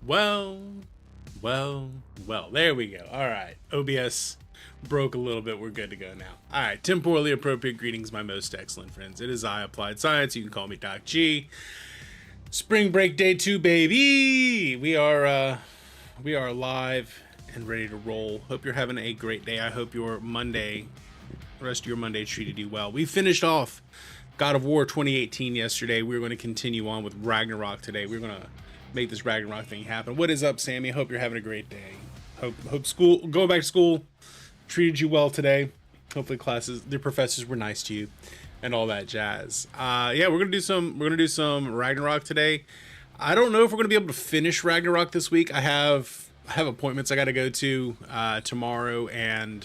Well, well, there we go. All right. OBS broke a little bit. We're good to go now. All right. Temporally appropriate greetings, my most excellent friends. It is I, Applied Science. You can call me Doc G. Spring break day 2, baby. We are live and ready to roll. Hope you're having a great day. I hope your Monday, the rest of your Monday treated you well. We finished off God of War 2018 yesterday. We're going to continue on with Ragnarok today. We're going to make this Ragnarok thing happen. What is up, Sammy? Hope you're having a great day. Hope school, going back to school, treated you well today. Hopefully classes, the professors were nice to you and all that jazz. Yeah, we're gonna do some Ragnarok today. I don't know if we're gonna be able to finish Ragnarok this week. I have appointments I got to go to tomorrow and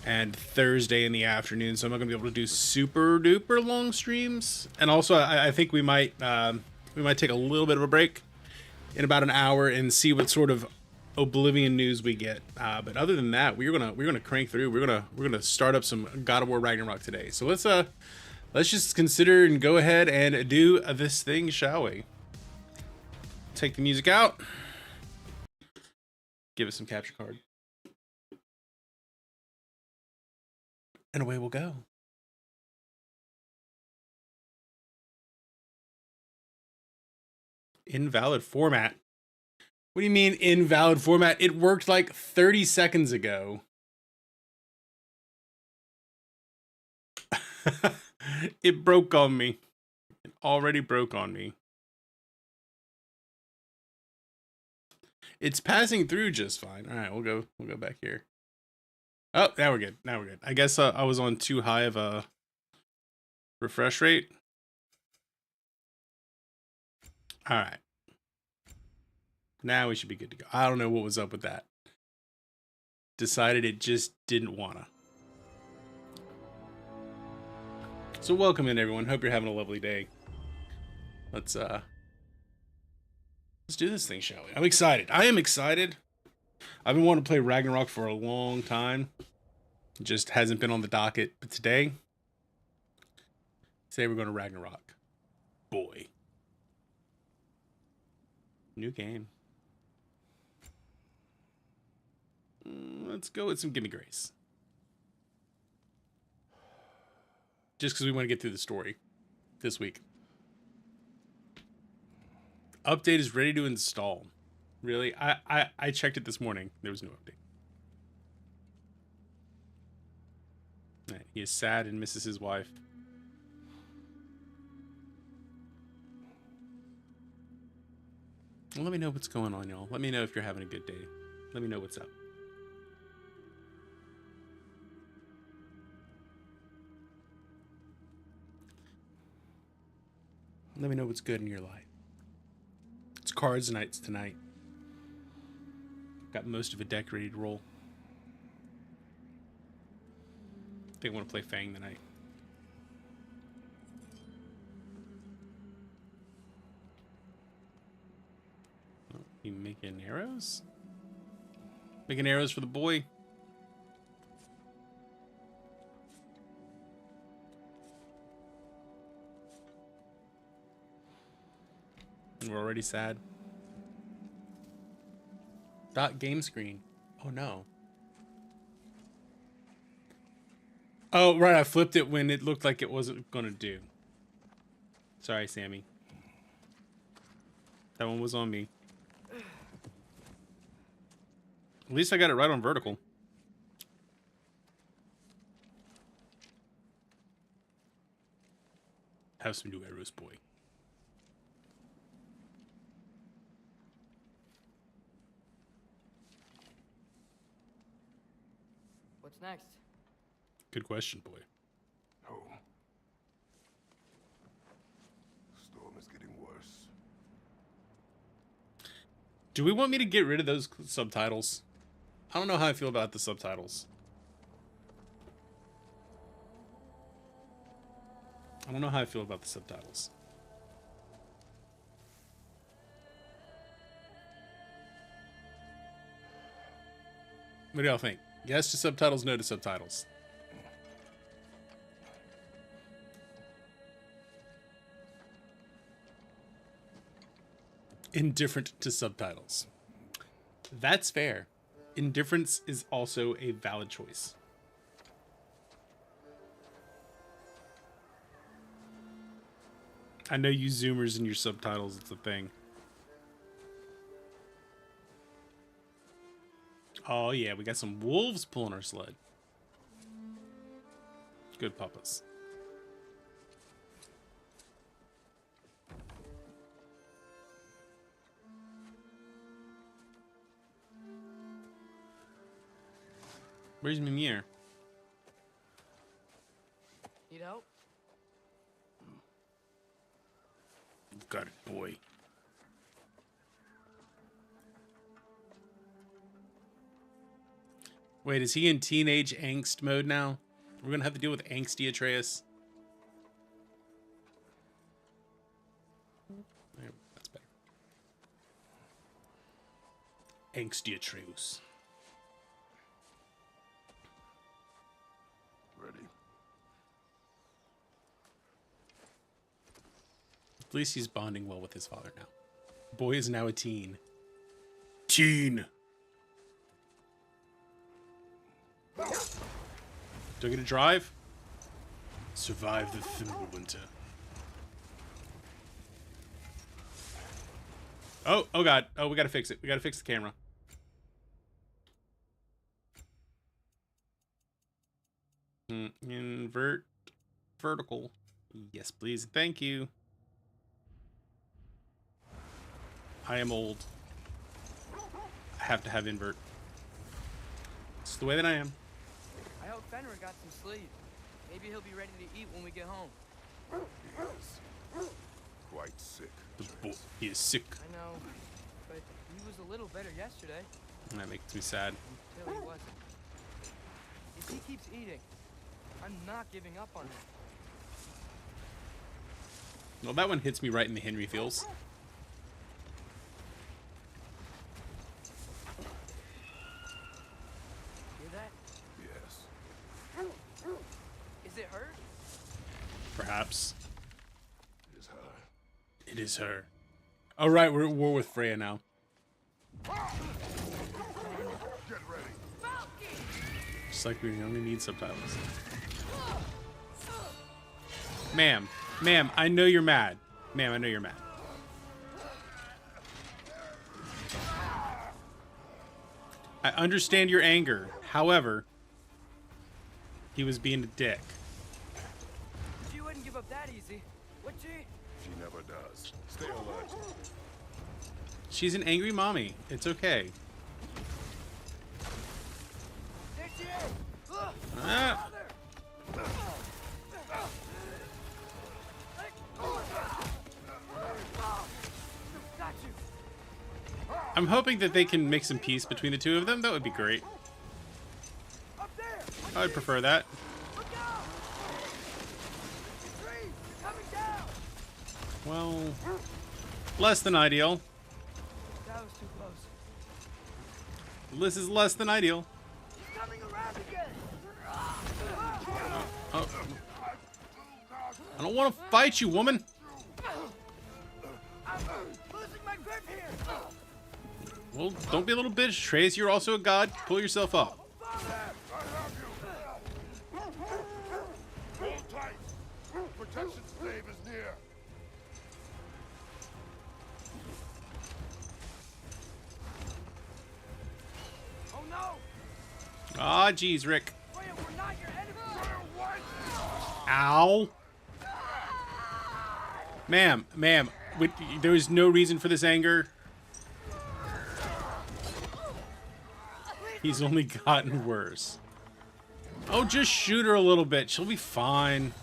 Thursday in the afternoon, so I'm not gonna be able to do super duper long streams. And also, I think we might take a little bit of a break in about an hour and see what sort of Oblivion news we get. But other than that, we're gonna crank through. We're gonna start up some God of War Ragnarok today. So let's just consider and go ahead and do this thing, shall we? Take the music out. Give us some capture card. And away we'll go. Invalid format. What do you mean invalid format? It worked like 30 seconds ago. It broke on me. It already broke on me. It's passing through just fine. All right, we'll go back here. Oh, now we're good. Now we're good. I guess I was on too high of a refresh rate. All right. Now we should be good to go. I don't know what was up with that. Decided it just didn't wanna. So welcome in, everyone. Hope you're having a lovely day. Let's do this thing, shall we? I'm excited. I am excited. I've been wanting to play Ragnarok for a long time. It just hasn't been on the docket. But today we're going to Ragnarok. Boy. New game. Let's go with some Gimme Grace. Just because we want to get through the story this week. Update is ready to install. Really? I checked it this morning. There was no update. Right, he is sad and misses his wife. Well, let me know what's going on, y'all. Let me know if you're having a good day. Let me know what's up. Let me know what's good in your life. It's cards nights tonight. Got most of a deck ready to roll. I think I want to play Fang tonight. Oh, you making arrows? Making arrows for the boy. We're already sad. Dot game screen. Oh no. Oh, right. I flipped it when it looked like it wasn't going to do. Sorry, Sammy. That one was on me. At least I got it right on vertical. Have some new arrows, boy. What's next? Good question, boy. Oh. Storm is getting worse. Do we want me to get rid of those subtitles? I don't know how I feel about the subtitles. I don't know how I feel about the subtitles. What do y'all think? Yes to subtitles, no to subtitles. indifferent to subtitles. That's fair. Indifference is also a valid choice. I know you zoomers and your subtitles, it's a thing. Oh yeah, we got some wolves pulling our sled. Good papas. Where's Mimir? Need help? Got it, boy. Wait, is he in teenage angst mode now? We're gonna have to deal with angsty Atreus. There, that's better. Angsty Atreus. Ready. At least he's bonding well with his father now. Boy is now a teen. Teen! Do I get to drive? Survive the Thimble Winter. Oh god. Oh, we gotta fix it. We gotta fix the camera. Invert. Vertical. Yes, please. Thank you. I am old. I have to have invert. It's the way that I am. I hope Fenrir got some sleep. Maybe he'll be ready to eat when we get home. He is quite sick. He is sick. I know, but he was a little better yesterday. And that makes me sad. Until he wasn't. If he keeps eating, I'm not giving up on him. Well, that one hits me right in the Henry feels. Hear that? Yes. Is it hurt? Perhaps. It is her. It is her. Oh, right, we're at war with Freya now. Get ready. Just like we only need subtitles. Ma'am. Ma'am, I know you're mad. Ma'am, I know you're mad. I understand your anger. However, he was being a dick. She wouldn't give up that easy, would she? She never does. Stay alert. She's an angry mommy. It's okay. There she is! Ah. Got you! I'm hoping that they can make some peace between the two of them. That would be great. Up there! I would prefer that. Look out! Trees! Coming down! Well, less than ideal. That was too close. This is less than ideal. He's coming around again! Oh. I don't want to fight you, woman. I'm losing my grip here! Well, don't be a little bitch, Trace. You're also a god. Pull yourself up. I have you. Hold tight. Protection stave is near. Oh no! Ah, jeez, Rick. Freya, we're not your enemy! Ow. Ma'am, there is no reason for this anger. He's only gotten worse. Oh, just shoot her a little bit. She'll be fine.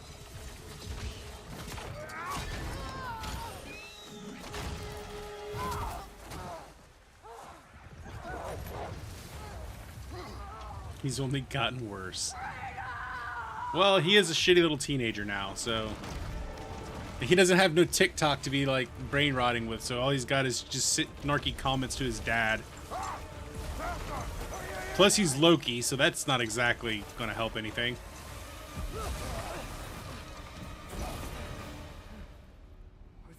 He's only gotten worse. Well, he is a shitty little teenager now, so... He doesn't have no TikTok to be, like, brain rotting with, so all he's got is just snarky comments to his dad. Plus, he's Loki, so that's not exactly gonna help anything. We're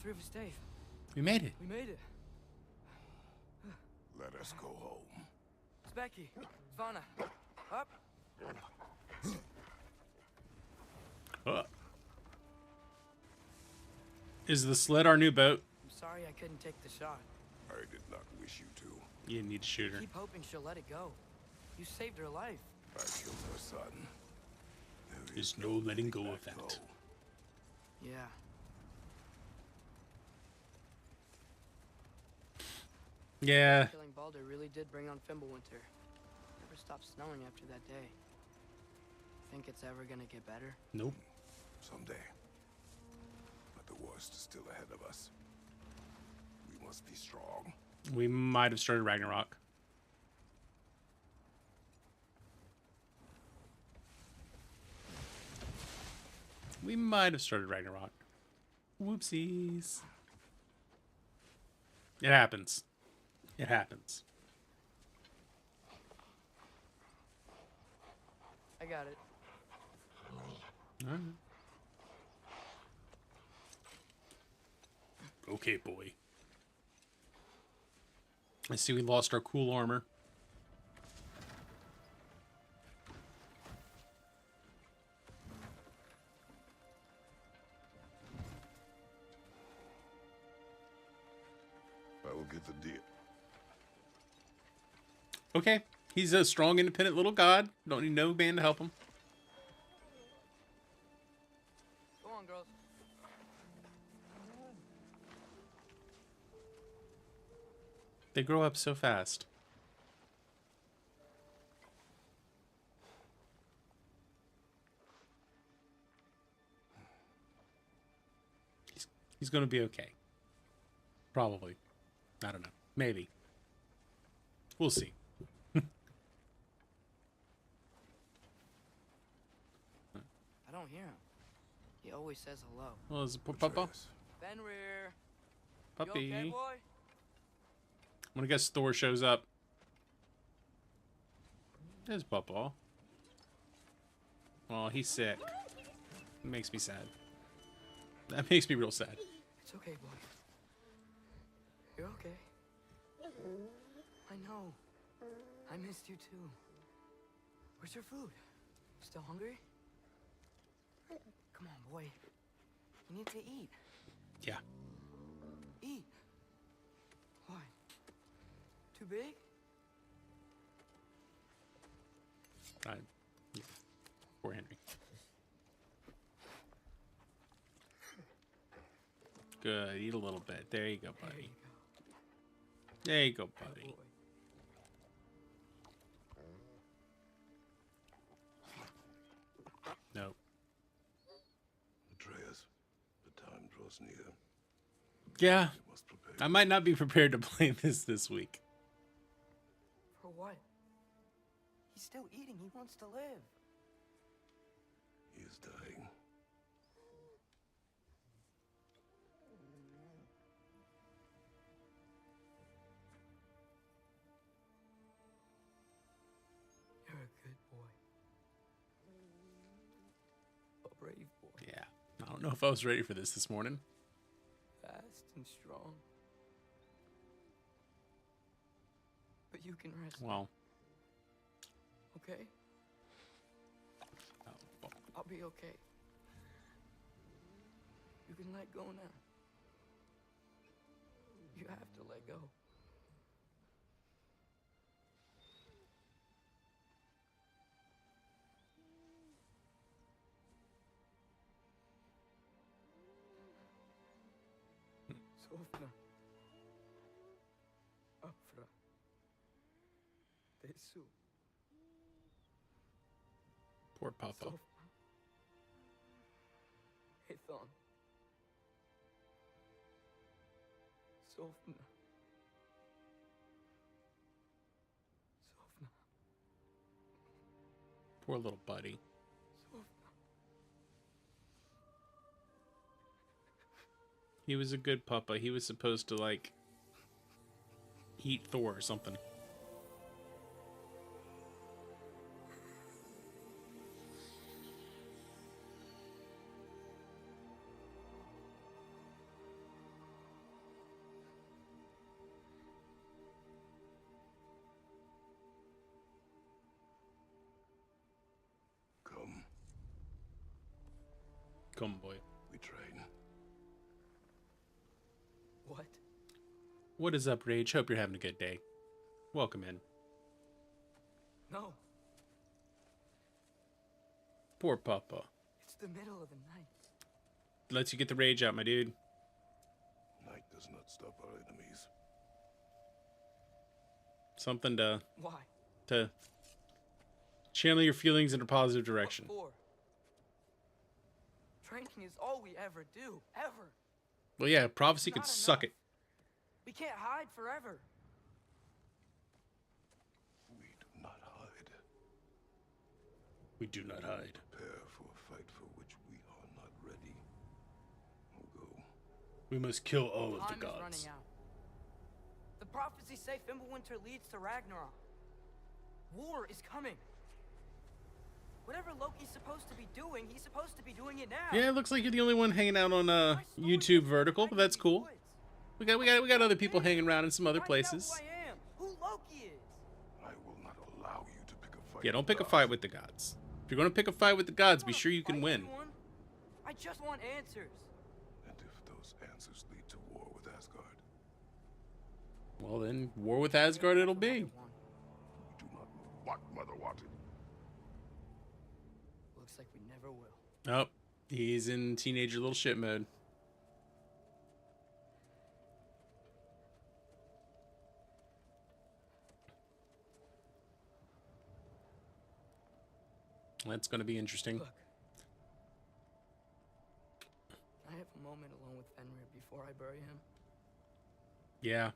through with Dave. We made it. We made it. Let us go home. Specky, Svana, up. Is the sled our new boat? I'm sorry I couldn't take the shot. I did not wish you to. You need to shoot her. Keep hoping she'll let it go. You saved her life. I killed her son. There There's no letting go of that. go. Yeah. Yeah. Killing Balder really did bring on Fimbulwinter. Never stopped snowing after that day. Think it's ever gonna get better? Nope. Someday. But the worst is still ahead of us. We must be strong. We might have started Ragnarok. We might have started Ragnarok. Whoopsies. It happens. It happens. I got it. All right. Okay, boy. I see we lost our cool armor. I will get the deal. Okay. He's a strong, independent little god. Don't need no man to help him. Go on, girls. They grow up so fast. He's going to be okay. Probably. I don't know. Maybe. We'll see. I don't hear him. He always says hello. Well, is it Papa? Atreus. Fenrir. Puppy. You okay, boy? I'm going to guess Thor shows up. There's Papa. Oh, he's sick. It makes me sad. That makes me real sad. It's okay, boy. You're okay. I know. I missed you too. Where's your food? Still hungry? Come on, boy. You need to eat. Yeah. Eat. Why? Too big? Yeah. Poor Henry. Good. Eat a little bit. There you go, There buddy. you go. There you go, Good buddy. boy. Nope. Atreus, the time draws near. Yeah. You must prepare. I might not be prepared to play this week. For what? He's still eating. He wants to live. He is dying. You're a good boy. A brave boy. Yeah. I don't know if I was ready for this morning. Fast and strong. But you can rest. Well. Okay? Oh, I'll be okay. You can let go now. You have to let go. Sofna. Afra. Tesu. poor Papa. Sofna. Ethon. Sofna. Sofna. Poor little buddy. Sofna. He was a good Papa. He was supposed to, like, eat Thor or something. Come, boy. We train. What? What is up, Rage? Hope you're having a good day. Welcome in. No, Poor Papa. it's the middle of the night. Lets you get the rage out, my dude. Night does not stop our enemies. Something to Why? channel your feelings in a positive direction. What for? Drinking is all we ever do, ever. Well, yeah, prophecy could Not suck enough. it. We can't hide forever. We do not hide. We do not hide. Prepare for a fight for which we are not ready. We'll go. We must kill all of the Time is gods. running out. The prophecies say Fimbulwinter leads to Ragnarok. War is coming. Whatever Loki's supposed to be doing, he's supposed to be doing it now. Yeah, it looks like you're the only one hanging out on My story YouTube is vertical, but hiding that's in these cool. woods. We got other people hanging around in some other Find out places. who I am, who Loki is. I will not allow you to pick a fight. Yeah, don't with pick a gods. fight with the gods. If you're gonna pick a fight with the gods, I be don't sure you can fight win. anyone. I just want answers. And if those answers lead to war with Asgard, Well, then, war with Asgard it'll be. we do not know what Mother wanted. Looks like we never will. Oh, he's in teenager little shit mode. That's gonna be interesting. Look. Can I have a moment alone with Fenrir before I bury him? Yeah,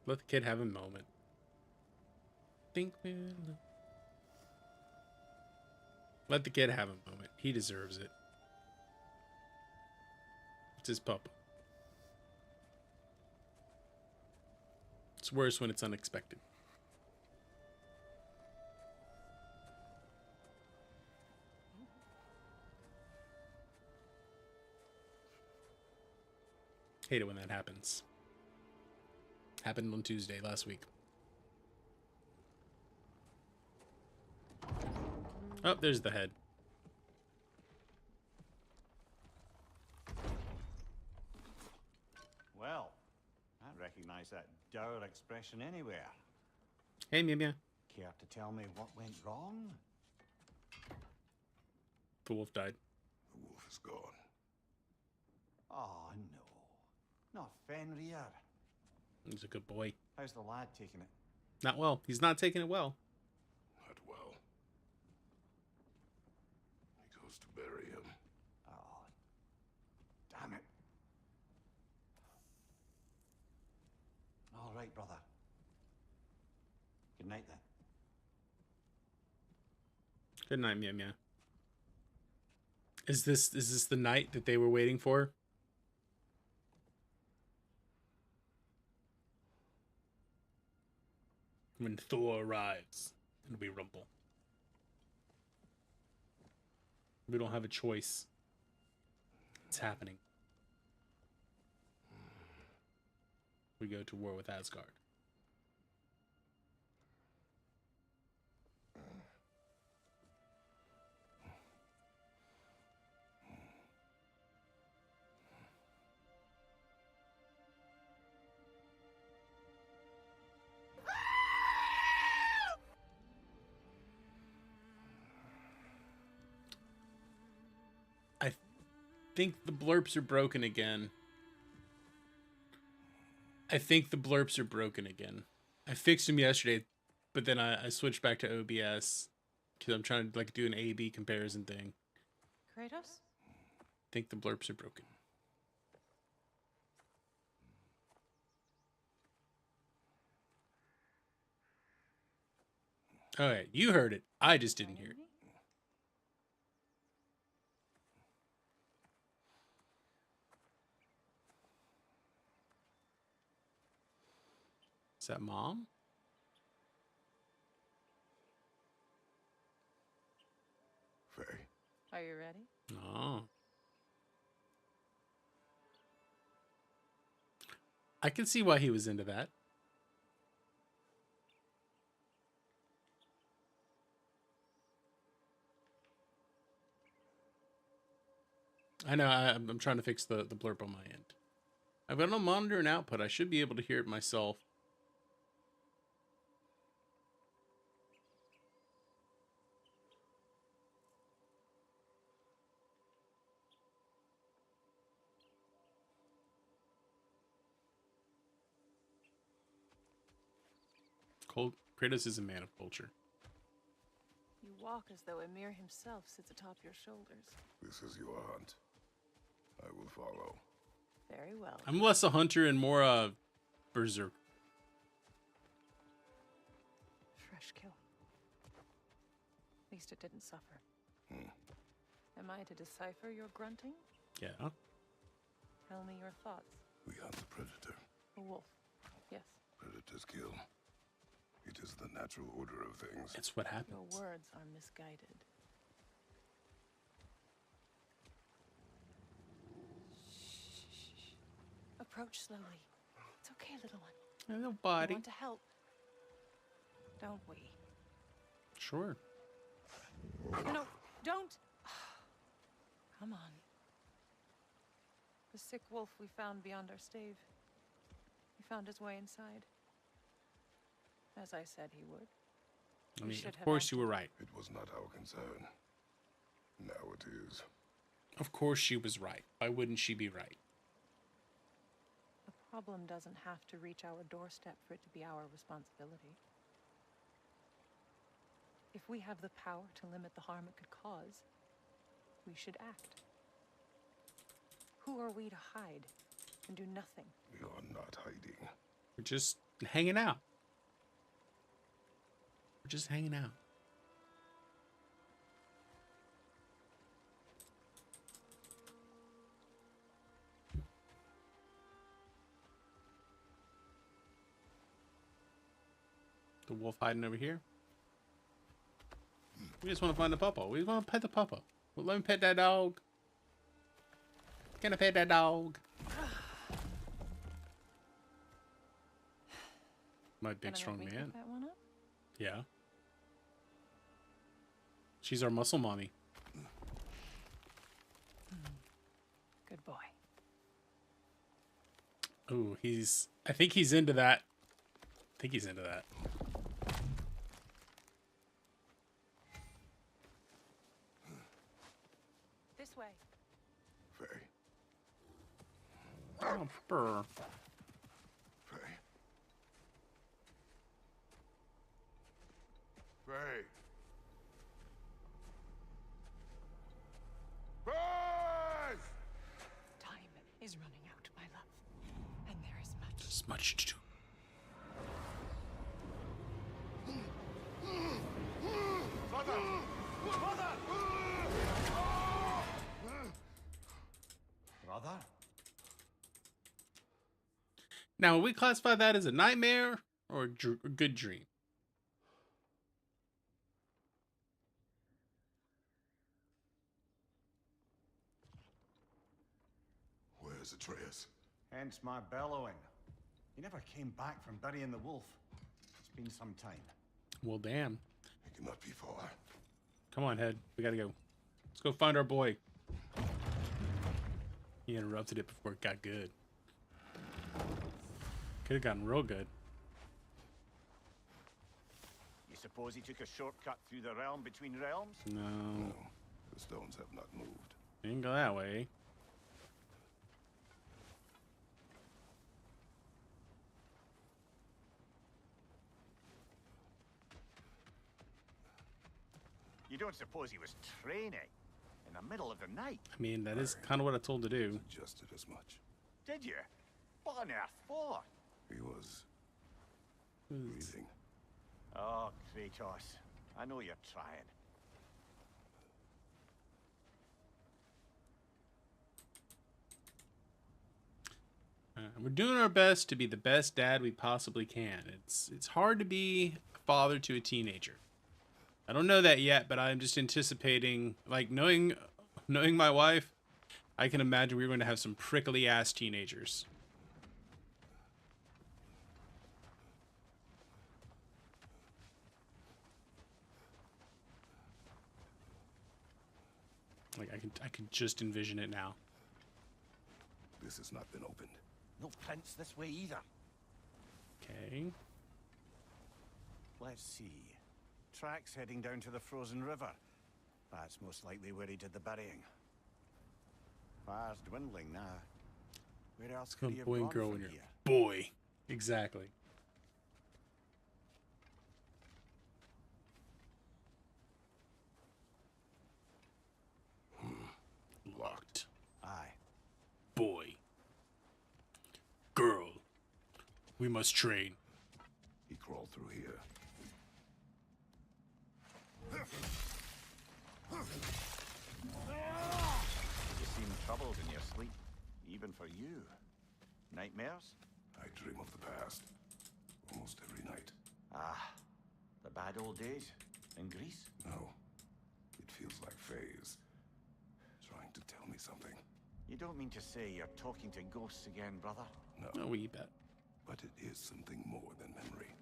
let the kid have a moment. Let the kid have a moment. He deserves it. It's his pup. It's worse when it's unexpected. Hate it when that happens. Happened on Tuesday last week. Oh, there's the head. Well, I recognize that dour expression anywhere. Hey, Mew Mew. Care to tell me what went wrong? The wolf died. The wolf is gone. Oh, no. Not Fenrir. He's a good boy. How's the lad taking it? Not well. He's not taking it well. Not well. He goes to bury him. Oh, damn it. All right, brother. Good night, then. Good night, Mew Mew. Is this the night that they were waiting for? When Thor arrives, it'll be Rumble. We don't have a choice. It's happening. We go to war with Asgard. I think the blurps are broken again. I fixed them yesterday, but then I switched back to OBS because I'm trying to do an A/B comparison thing. Kratos? I think the blurps are broken. All right, you heard it. I just didn't hear it. Is that Mom? Faye. Are you ready? Oh. I can see why he was into that. I know, I'm trying to fix the blurb on my end. I've got no monitor and output. I should be able to hear it myself. Kratos is a man of culture. You walk as though Emir himself sits atop your shoulders. This is your hunt. I will follow. Very well. I'm less a hunter and more a berserk. Fresh kill. At least it didn't suffer. Am I to decipher your grunting? Yeah. Tell me your thoughts. We hunt the predator. A wolf. Yes. Predators kill. It is the natural order of things. It's what Your happens. words are misguided. Shh. Approach slowly. It's okay, little one. Hello, We buddy. want to help. Don't we? Sure. No, don't! Come on. The sick wolf we found beyond our stave. He found his way inside. As I said he would. I We mean, should of have course you were acted. right. It was not our concern. Now it is. Of course she was right. Why wouldn't she be right? The problem doesn't have to reach our doorstep for it to be our responsibility. If we have the power to limit the harm it could cause, we should act. Who are we to hide and do nothing? We are not hiding. We're just hanging out. We're just hanging out. The wolf hiding over here. We just want to find the puppo. We want to pet the puppo. Well, let me pet that dog. Can I pet that dog? My big Gonna strong make me man. pick that one up? Yeah. She's our muscle mommy. Good boy. Ooh, I think he's into that. I think he's into that. This way. Faye. Oh, brr. Faye. Faye. Faye! Time is running out, my love. And there is much. There's much to do. Brother? Now, will we classify that as a nightmare or a good dream? Where's Atreus? Hence my bellowing. He never came back from burying the wolf. It's been some time. Well, damn. He cannot be far. Come on, Head. We gotta go. Let's go find our boy. He interrupted it before it got good. Could have gotten real good. You suppose he took a shortcut through the realm between realms? No. No, the stones have not moved. Didn't go that way. You don't suppose he was training in the middle of the night? I mean, that is kind of what I told to do. Suggested as much. Did you? What on earth for? He was breathing. Oh, Kratos. I know you're trying. We're doing our best to be the best dad we possibly can. It's hard to be a father to a teenager. I don't know that yet, but I'm just anticipating, like, knowing my wife, I can imagine we're going to have some prickly ass teenagers. Like I can just envision it now. This has not been opened. No prints this way either. Okay. Let's see. Tracks heading down to the frozen river. That's most likely where he did the burying. Fire's dwindling now. Where else could Some he have boy and gone girl from in here. here? Boy. Exactly. Locked. Aye. Boy. Girl. We must train. He crawled through here. You seem troubled in your sleep. Even for you. Nightmares? I dream of the past. Almost every night. Ah. The bad old days? In Greece? No. It feels like Faye's trying to tell me something. You don't mean to say you're talking to ghosts again, brother? No. Oh, we bet. But it is something more than memory.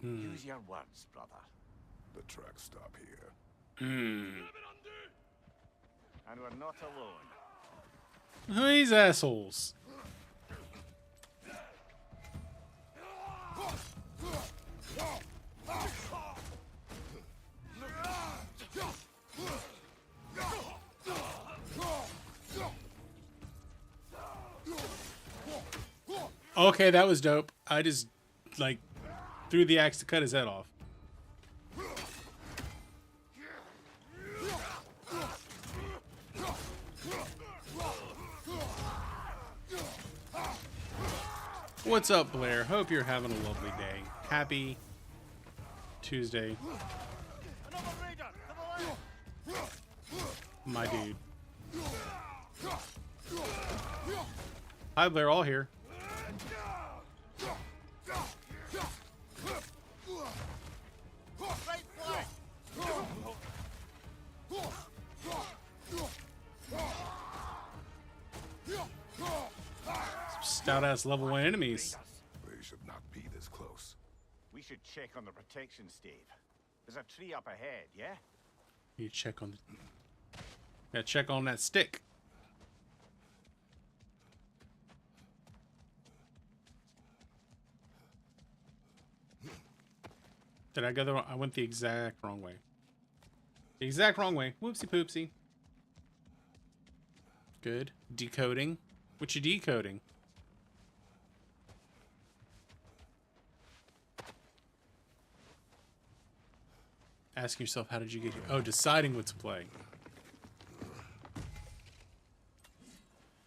Use your words, brother. The tracks stop here. Hmm. And we're not alone. These assholes. Okay, that was dope. I just, like, threw the axe to cut his head off. What's up, Blair? Hope you're having a lovely day. Happy Tuesday, Another raider! To the left! my dude. Hi, Blair. All here. Right flank! Stout-ass level 1 enemies. They should not be this close. We should check on the protection stave. There's a tree up ahead, yeah? You check on the... Yeah, check on that stick. Did I go the wrong... I went the exact wrong way. The exact wrong way. Whoopsie poopsie. Good. Decoding. What you decoding? Asking yourself, how did you get here? Oh, deciding what to play.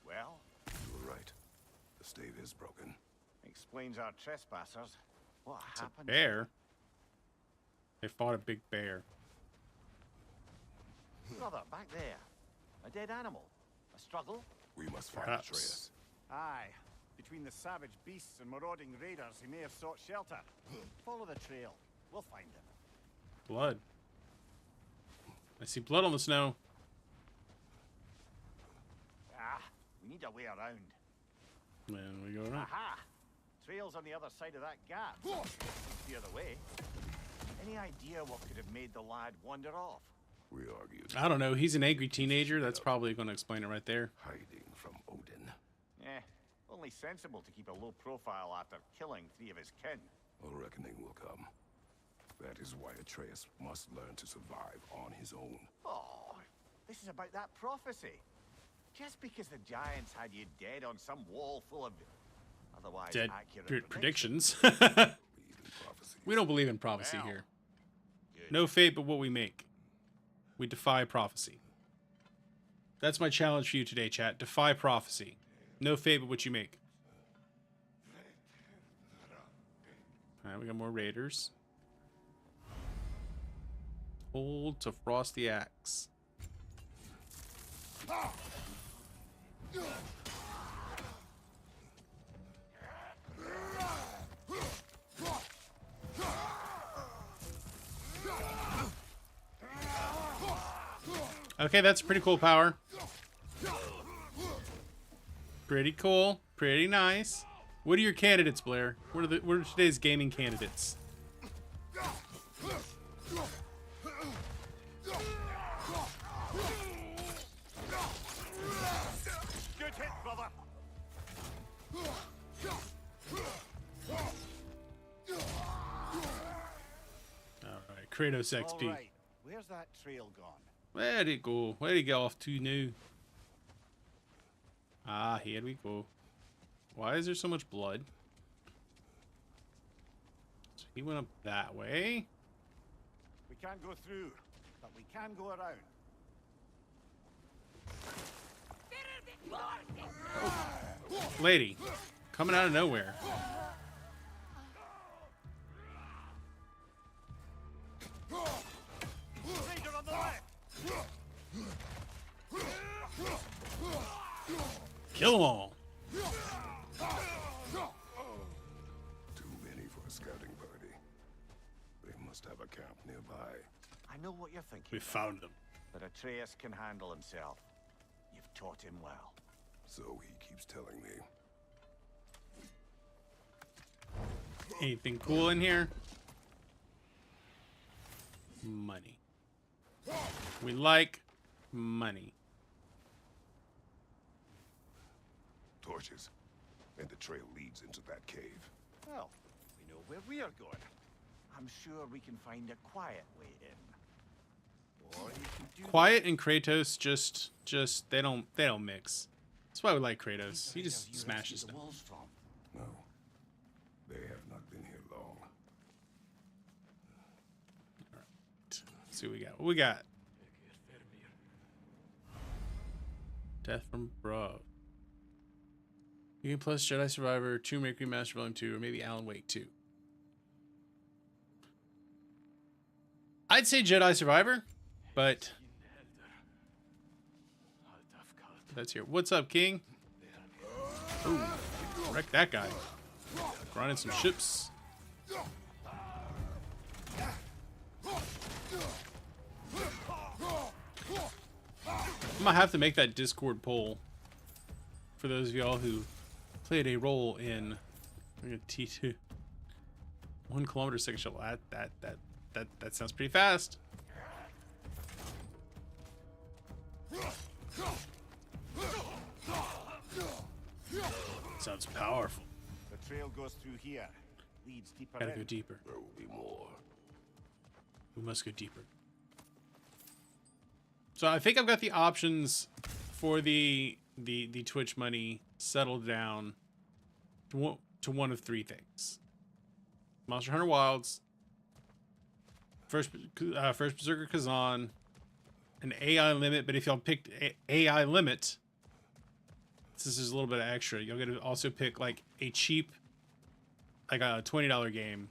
Well, You were right. The stave is broken. explains our trespassers. What happened? Bear? They fought a big bear. Brother, back there. A dead animal. A struggle? We must find Perhaps. Atreus. Aye. Between the savage beasts and marauding raiders, he may have sought shelter. Follow the trail. We'll find him. Blood. I see blood on the snow. Ah, we need a way around. Then we go around. Aha! Trail's on the other side of that gap. The other way. Any idea what could have made the lad wander off? We argued. I don't know. He's an angry teenager. That's probably going to explain it right there. Hiding from Odin. Only sensible to keep a low profile after killing 3 of his kin. A reckoning will come. That is why Atreus must learn to survive on his own. Oh, this is about that prophecy. Just because the giants had you dead on some wall full of otherwise Dead accurate predictions. Believe in prophecies. We don't believe in prophecy Well, here. Good. No fate but what we make. We defy prophecy. That's my challenge for you today, chat. Defy prophecy. No fate but what you make. Alright, we got more raiders. Hold to frost the axe. Okay, that's pretty cool power. Pretty cool. Pretty nice. What are your candidates, Blair? What are today's gaming candidates? Good hit, brother. Alright, Kratos XP. All right. Where's that trail gone? Where'd it go? Where'd it go off to now? Ah, here we go. Why is there so much blood? So he went up that way. We can't go through, but we can go around. Lady, coming out of nowhere. Raider on the left. Kill them all. Too many for a scouting party. They must have a camp nearby. I know what you're thinking. We found them. But Atreus can handle himself. You've taught him well. So he keeps telling me. Anything cool in here? Money. We like money. Torches. And the trail leads into that cave. Well, we know where we are going. I'm sure we can find a quiet way in. Or you can do Quiet and Kratos just they don't mix. That's why we like Kratos. He just smashes the stuff. walls from. No. They have not been here long. Let's see what we got. What we got? Death from Bro. You can plus Jedi Survivor, Tomb Raider Master Volume 2, or maybe Alan Wake 2. I'd say Jedi Survivor, but that's here. What's up, King? Ooh, wreck that guy. Grinding some ships. I might have to make that Discord poll for those of y'all who played a role in T2. 1 kilometer second shuttle. That sounds pretty fast. Sounds powerful. The trail goes through here. Leads deeper Gotta in. go deeper. There will be more. We must go deeper. So I think I've got the options for the Twitch money settled down to one of 3 things: Monster Hunter Wilds, First Berserker Kazan, an AI limit. But if y'all picked AI limit, this is a little bit of extra. You'll get to also pick like a cheap, like a $20 game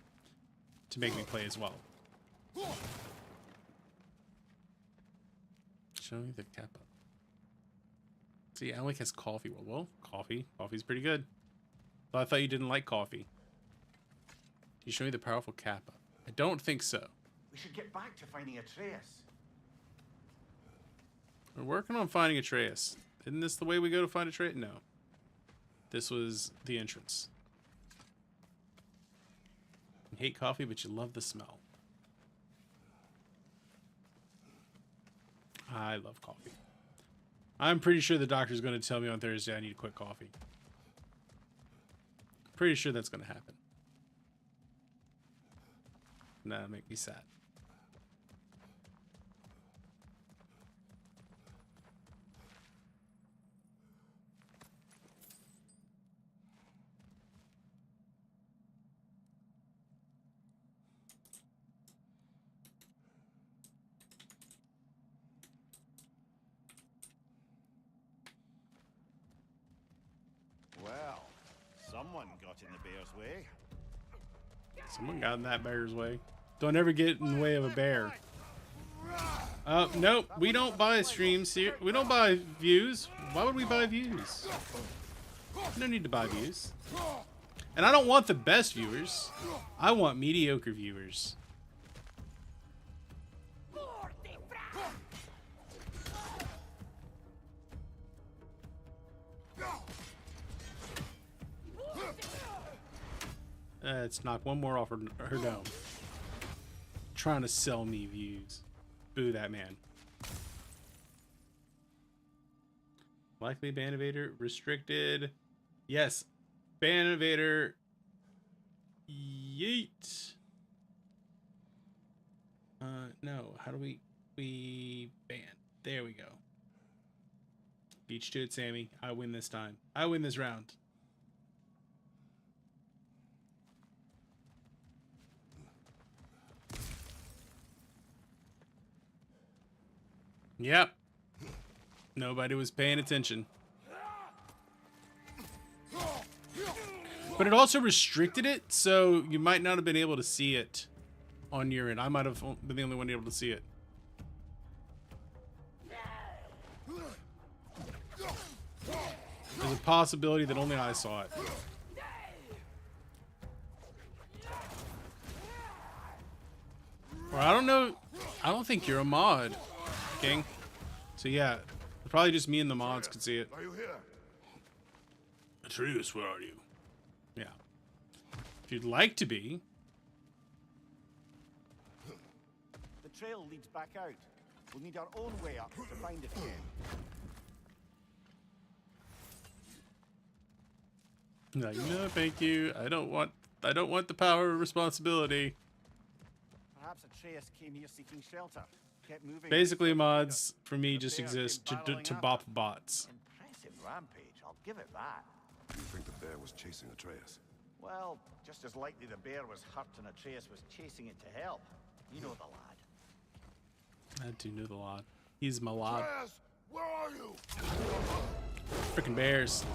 to make me play as well. Show me the kappa. See, Alan Wake has coffee. Well, coffee's pretty good. But I thought you didn't like coffee. Can you show me the powerful kappa? I don't think so. We should get back to finding Atreus. We're working on finding Atreus. Isn't this the way we go to find Atreus? No. This was the entrance. You hate coffee, but you love the smell. I love coffee. I'm pretty sure the doctor's going to tell me on Thursday I need to quit coffee. Pretty sure that's going to happen. That'll make me sad. Well, someone got in the bear's way. Someone got in that bear's way. Don't ever get in the way of a bear. Nope. We don't buy streams here. We don't buy views. Why would we buy views? We don't need to buy views. And I don't want the best viewers. I want mediocre viewers. Let's knock one more off her dome. Trying to sell me views. Boo that man. Likely ban evader restricted. Yes. Ban evader. Yeet. No. How do we ban? There we go. Beach to it, Sammy. I win this time. I win this round. Yep. Nobody was paying attention. But it also restricted it, so you might not have been able to see it on your end. I might have been the only one able to see it. There's a possibility that only I saw it. Or I don't know. I don't think you're a mod, King. So yeah, probably just me and the mods could see it. Are you here? Atreus, where are you? Yeah. If you'd like to be. The trail leads back out. We'll need our own way up to find it again. Like, no, thank you. I don't want the power or responsibility. Perhaps Atreus came here seeking shelter. Kept moving. Basically, mods for me just exist to bop bots. Impressive rampage, I'll give it that. You think the bear was chasing Atreus? Well, just as likely the bear was hurt and Atreus was chasing it to help. You know the lad. I do know the lad. He's my lad. Atreus, where are you? Freaking bears.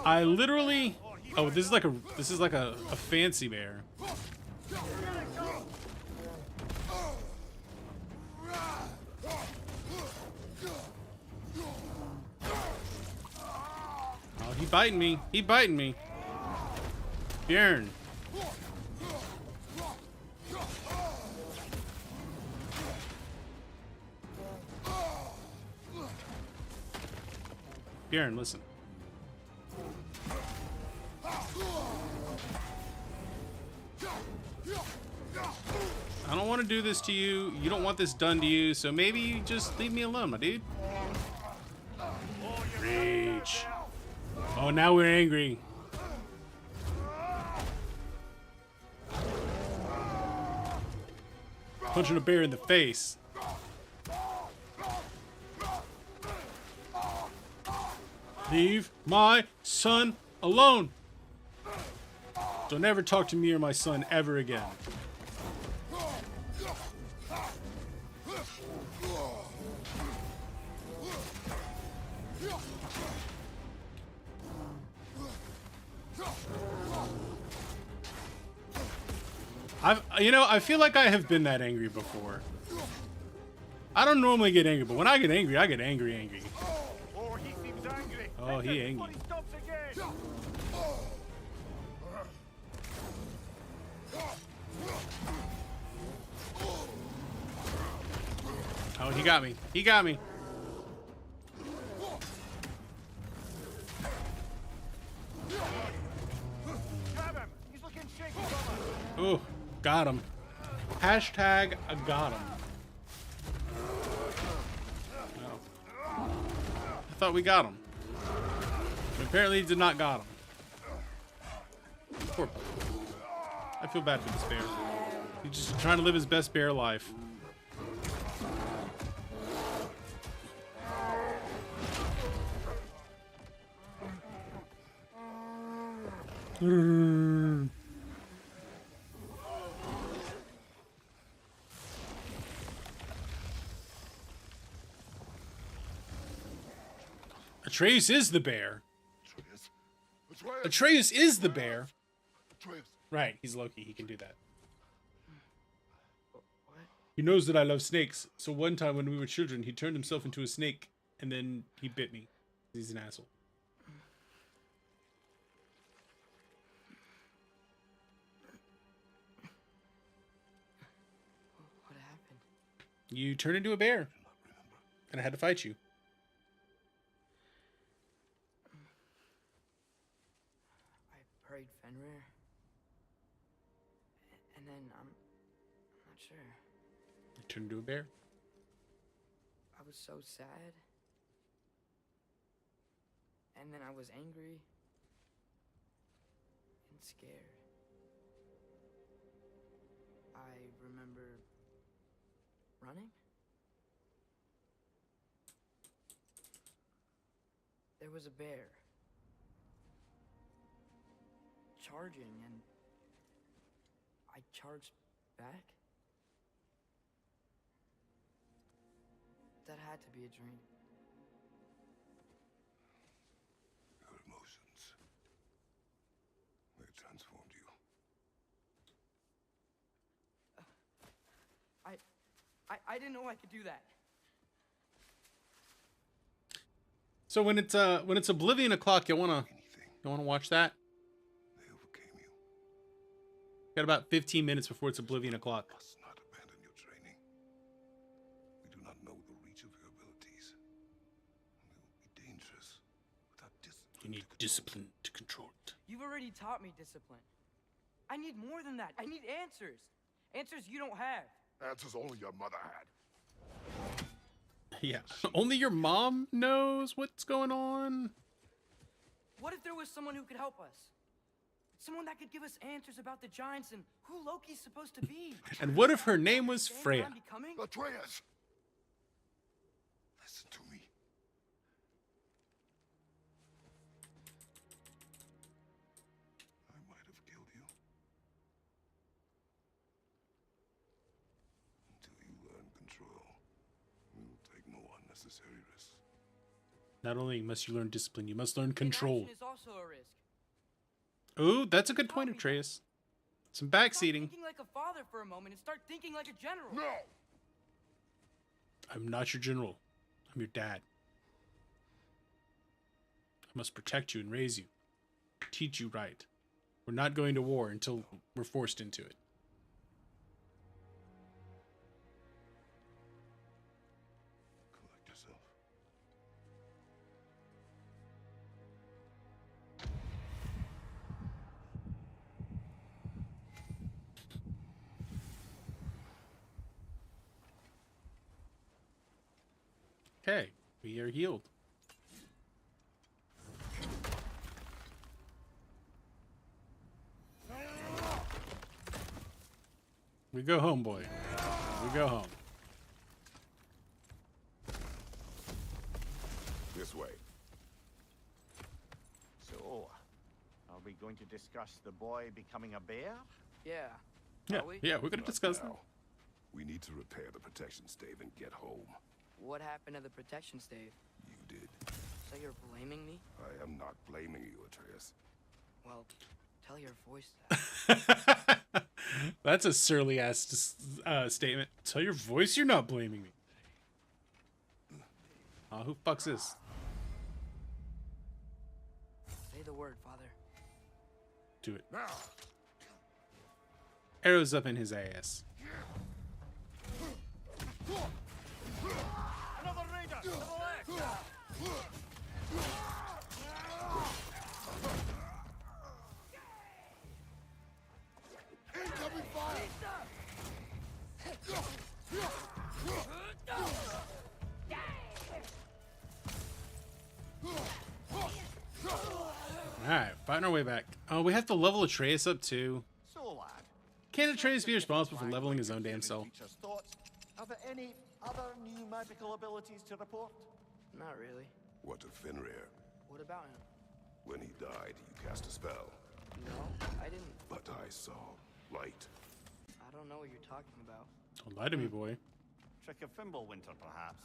I literally. Oh, this is like a fancy bear. Oh, he biting me. He biting me. Bjorn. Bjorn, listen. I don't want to do this to you. You don't want this done to you, so maybe you just leave me alone, my dude. Rage. Oh, now we're angry. Punching a bear in the face. Leave my son alone. Don't ever talk to me or my son ever again. I feel like I have been that angry before. I don't normally get angry, but when I get angry, angry. Oh, he seems angry. Oh, he angry. He stops again. Oh, he got me. He got me. Grab him. He's looking shaky. Oh, got him. Hashtag I got him. Oh. I thought we got him. But apparently did not got him. Poor boy. I feel bad for this bear. He's just trying to live his best bear life. Atreus is the bear. Atreus? Atreus! Atreus is the bear. Atreus! Right, he's Loki. He can do that. What? He knows that I love snakes. So one time when we were children, he turned himself into a snake, and then he bit me. He's an asshole. What happened? You turned into a bear, and I had to fight you. I prayed Fenrir. And then I'm not sure. You turned into a bear. I was so sad. And then I was angry. And scared. I remember running. There was a bear. Charging, and I charged back. That had to be a dream. Your emotions. They transformed you. I didn't know I could do that. So when it's Oblivion o'clock, you wanna watch that? They overcame you. Got about 15 minutes before it's Oblivion o'clock. Must not abandon your training. We do not know the reach of your abilities. They will be dangerous without discipline. You need discipline to control it. You've already taught me discipline. I need more than that. I need answers. Answers you don't have. Answers only your mother had. Yeah, only your mom knows what's going on. What if there was someone who could help us? Someone that could give us answers about the giants and who Loki's supposed to be. And what if her name was Understand what Freya? I'm becoming? Atreus! Listen to me. I might have killed you. Until you learn control, you will take no unnecessary risks. Not only must you learn discipline, you must learn control. Inaction is also a risk. Ooh, that's a good point, Atreus. Some Stop backseating. thinking like a father for a moment and start thinking like a general. No! I'm not your general. I'm your dad. I must protect you and raise you. Teach you right. We're not going to war until we're forced into it. Collect yourself. Okay, we are healed. We go home, boy. We go home. This way. So, are we going to discuss the boy becoming a bear? Yeah. Yeah, Are we? yeah, we're gonna discuss that. Now, we need to repair the protection stave and get home. What happened to the protection stave? You did. So you're blaming me? I am not blaming you, Atreus. Well, tell your voice that. That's a surly ass statement. Tell your voice you're not blaming me. Who fucks this? Say the word, Father. Do it. Now! Arrows up in his ass. Another raider! To the left! Incoming fire! Alright, fighting our way back. Oh, we have to level Atreus up too. So, lad. Can Atreus be responsible for leveling his own damn self? Teacher's thoughts. Are there any other new magical abilities to report? Not really. What of Fenrir? What about him? When he died, you cast a spell. No, I didn't. But I saw light. I don't know what you're talking about. Don't lie to me, boy. Trick of Fimbulwinter, perhaps.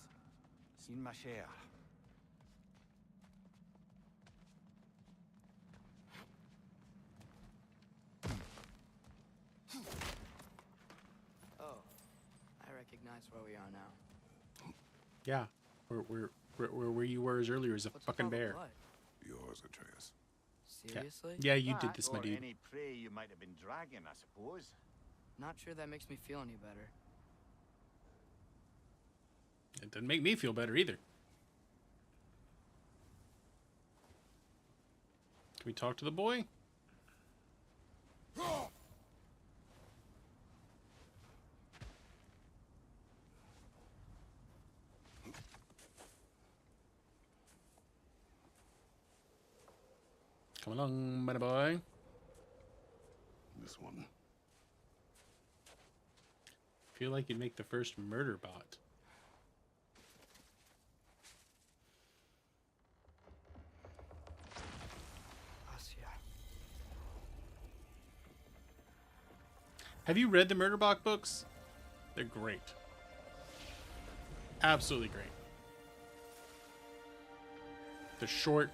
Seen my share. Oh, I recognize where we are now. Yeah, where you were as earlier as a What's with fucking all the bear. blood? Yours, Atreus. Seriously? Yeah, you did That, this, my or dude. any prey you might have been dragging, I suppose. Not sure that makes me feel any better. It didn't make me feel better either. Can we talk to the boy? Come along, buddy boy. This one. Feel like you'd make the first murder bot. Have you read the Murderbot books? They're great. Absolutely great. They're short.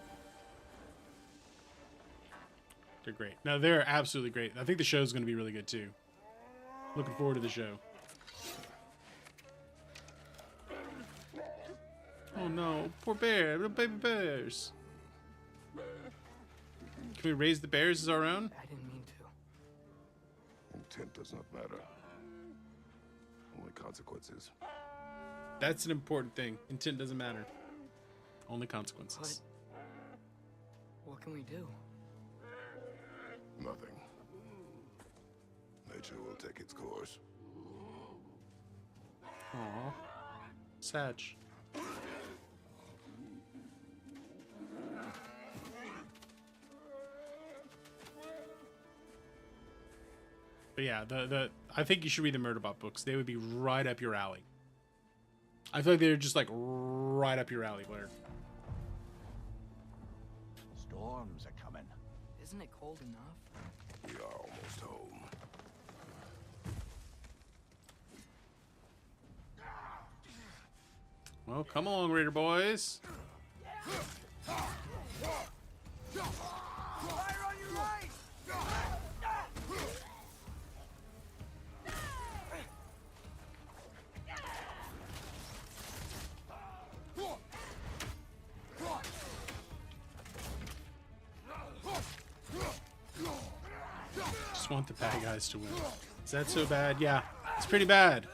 They're great. No, they're absolutely great. I think the show's going to be really good too. Looking forward to the show. Oh no, poor bear, little baby bears. Can we raise the bears as our own? I didn't mean to. Intent does not matter. Only consequences. That's an important thing. Intent doesn't matter. Only consequences. What can we do? Nothing. Nature will take its course. Aww. Sad. But yeah, I think you should read the Murderbot books. They would be right up your alley. I feel like they're just like right up your alley, Blair. Storms are coming. Isn't it cold enough? We are almost home. Well, come along, Raider boys. Fire on your right! Just want the bad guys to win. Is that so bad? Yeah, it's pretty bad.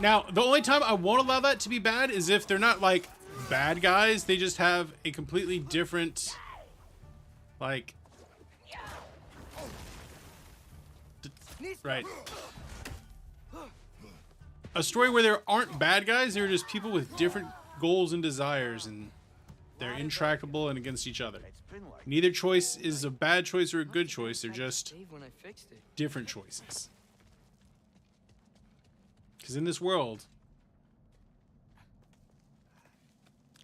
Now, the only time I won't allow that to be bad is if they're not, like, bad guys. They just have a completely different, like... Right. A story where there aren't bad guys, they're just people with different goals and desires, and they're intractable and against each other. It's been like Neither choice is a bad choice or a good choice. They're just When I fixed it. different choices. Because in this world,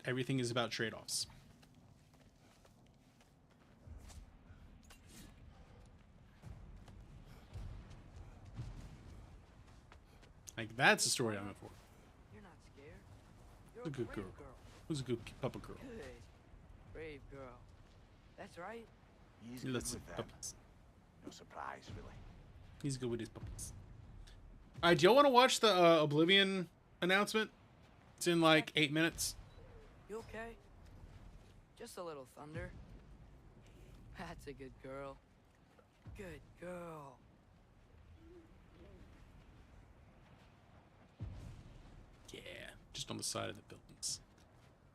everything is about trade-offs. Like, that's the story I'm in for. You're not scared. You're A good brave girl. Who's a good papa girl? Good. Brave girl. That's right. he's He good lets with them. puppies. No surprise, really. He's good with his puppies. Alright, do y'all want to watch the Oblivion announcement? It's in like 8 minutes. You okay? Just a little thunder. That's a good girl. Good girl. Yeah, just on the side of the buildings.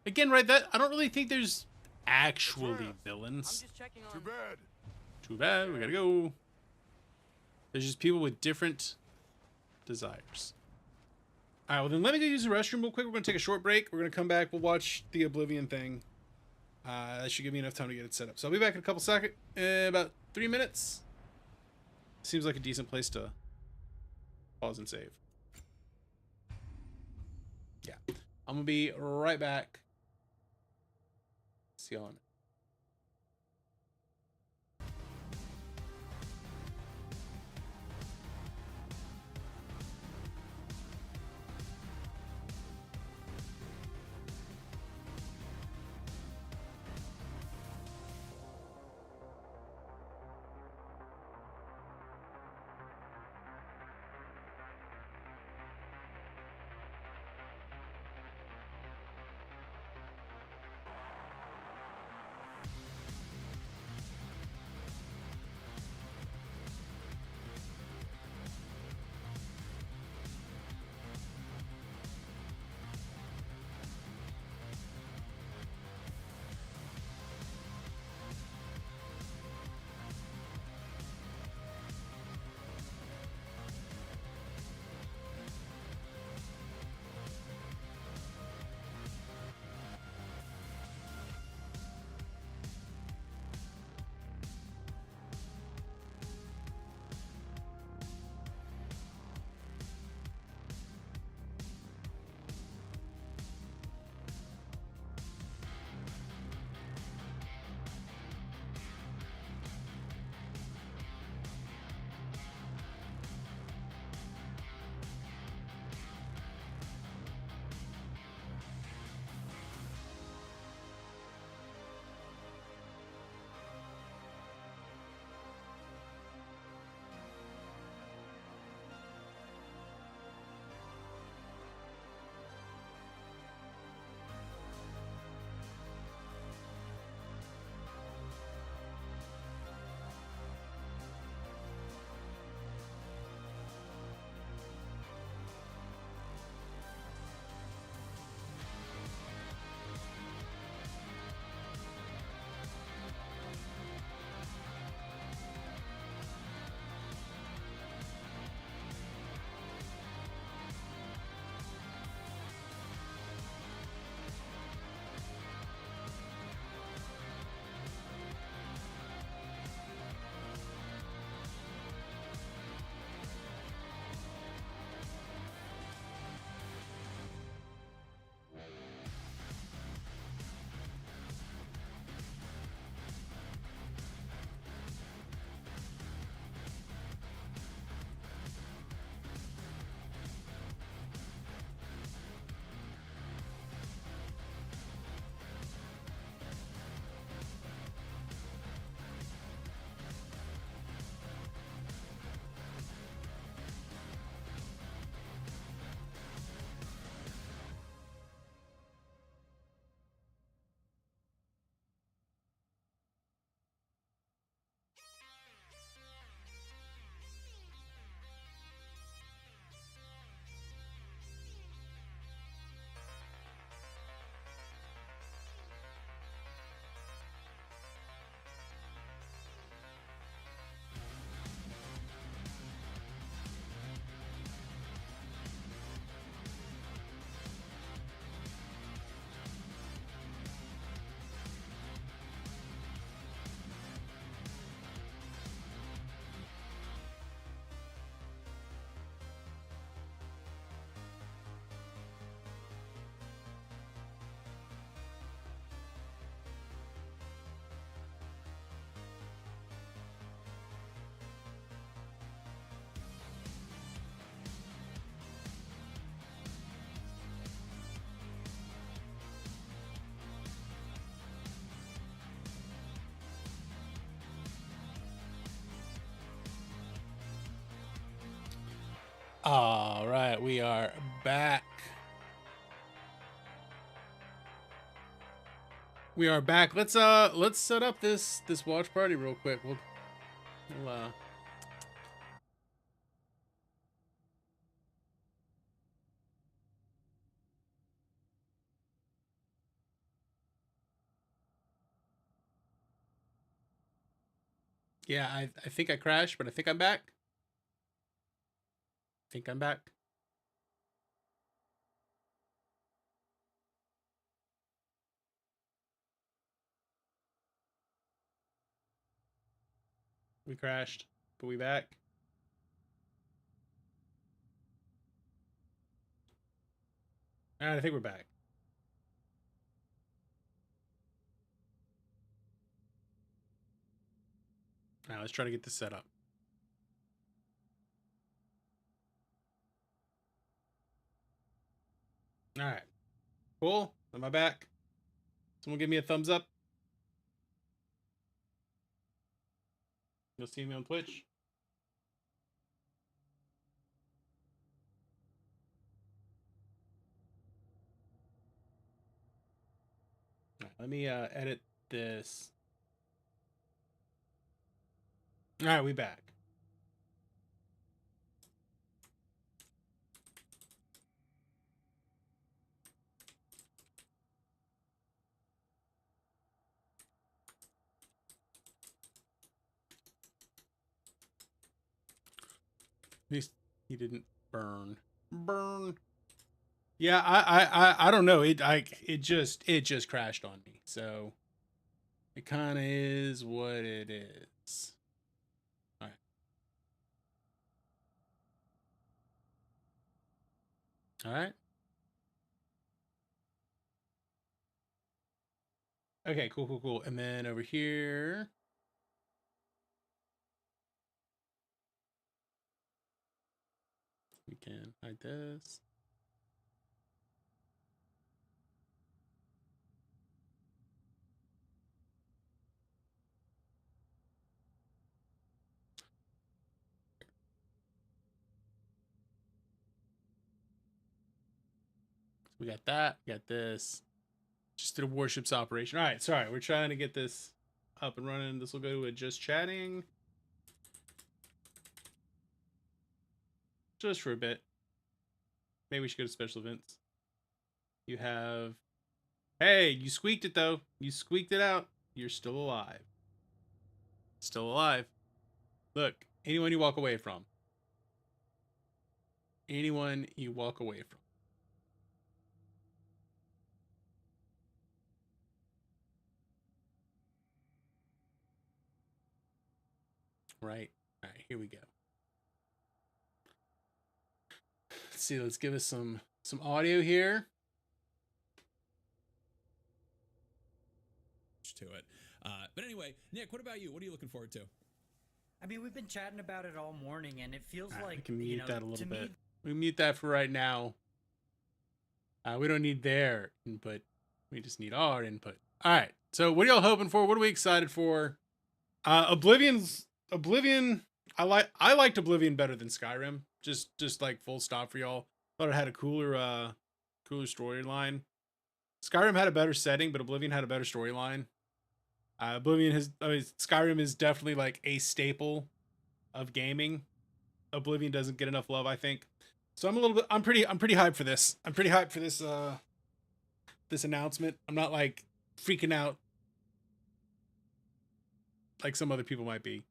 Again, right, that I don't really think there's actually I'm villains. just checking on. Too bad. Too bad, we gotta go. There's just people with different desires. Alright, well then let me go use the restroom real quick. We're gonna take a short break. We're gonna come back, we'll watch the Oblivion thing. That should give me enough time to get it set up. So I'll be back in a couple seconds, about 3 minutes. Seems like a decent place to pause and save. Yeah, I'm gonna be right back. See y'all in a minute. All right, we are back. We are back. Let's set up this watch party real quick. We'll yeah, I think I crashed, but I think I'm back. Think I'm back. We crashed, but we back. All right, I think we're back. All right, let's try to get this set up. All right, cool. Am I back? Someone give me a thumbs up. You'll see me on Twitch. All right, let me edit this. All right, we back. At least he didn't burn. Burn. Yeah, I don't know. It just crashed on me. So it kind of is what it is. All right. All right. Okay, cool. And then over here, we can hide this. We got that. We got this. Just did a warships operation. All right, sorry. We're trying to get this up and running. This will go to just chatting. Just for a bit. Maybe we should go to special events. You have... Hey, you squeaked it, though. You squeaked it out. You're still alive. Still alive. Look, anyone you walk away from. Anyone you walk away from. Right. All right, here we go. Let's see. Let's give us some audio here. To it. But anyway, Nick, what about you? What are you looking forward to? I mean, we've been chatting about it all morning, and it feels like we can mute that a little bit. Me, we mute that for right now. We don't need their input. We just need our input. All right. So what are y'all hoping for? What are we excited for? Oblivion. I liked Oblivion better than Skyrim. Just like full stop for y'all. Thought it had a cooler storyline. Skyrim had a better setting, but Oblivion had a better storyline. Skyrim is definitely like a staple of gaming. Oblivion doesn't get enough love, I think. So I'm pretty hyped for this. I'm pretty hyped for this this announcement. I'm not like freaking out like some other people might be.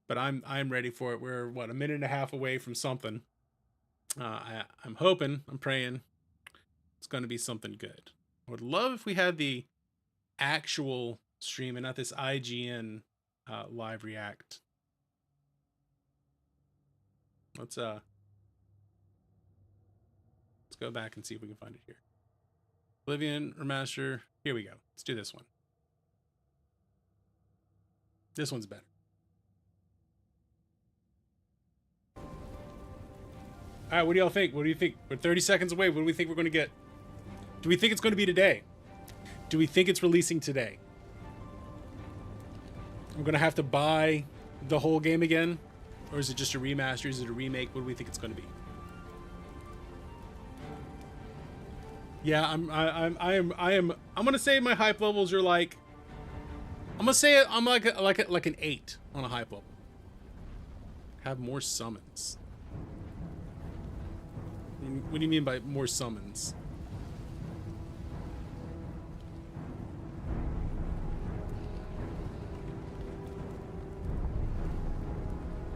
But I'm ready for it. We're a minute and a half away from something. I'm hoping, I'm praying it's going to be something good. I would love if we had the actual stream and not this IGN live react. Let's go back and see if we can find it here. Oblivion remaster. Here we go. Let's do this one. This one's better. All right, what do y'all think? What do you think? We're 30 seconds away. What do we think we're going to get? Do we think it's going to be today? Do we think it's releasing today? I'm going to have to buy the whole game again? Or is it just a remaster? Is it a remake? What do we think it's going to be? Yeah, I'm gonna say my hype levels are like, I'm gonna say I'm like an 8 on a hype level. Have more summons. What do you mean by more summons?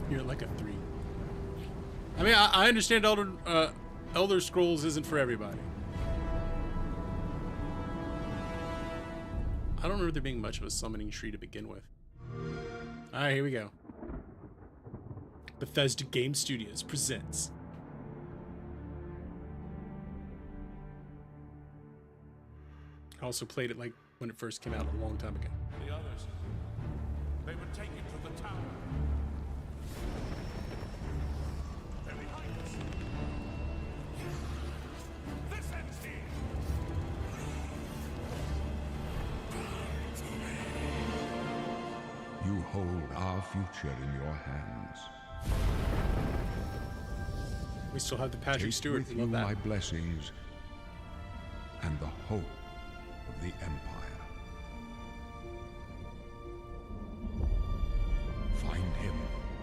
You're like a 3. I mean, I understand Elder Scrolls isn't for everybody. I don't remember there being much of a summoning tree to begin with. Alright, here we go. Bethesda Game Studios presents. I also played it like when it first came out a long time ago. The others, they would take you to the tower. They're behind us. This ends here. You hold our future in your hands. We still have the Patrick Take Stewart. with you Love that. my blessings and the hope of the Empire. Find him.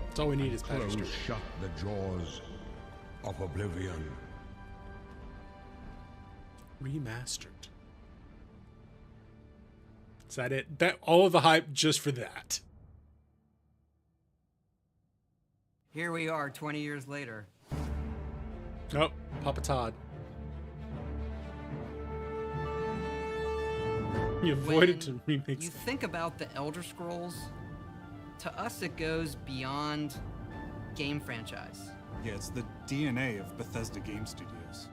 That's all we need is Patrick Close Stewart. shut the jaws of oblivion. Remastered. Is that it? That all of the hype just for that. Here we are 20 years later. Oh, Papa Todd. You avoided to remix. You think about the Elder Scrolls, to us it goes beyond game franchise. Yeah, it's the DNA of Bethesda Game Studios.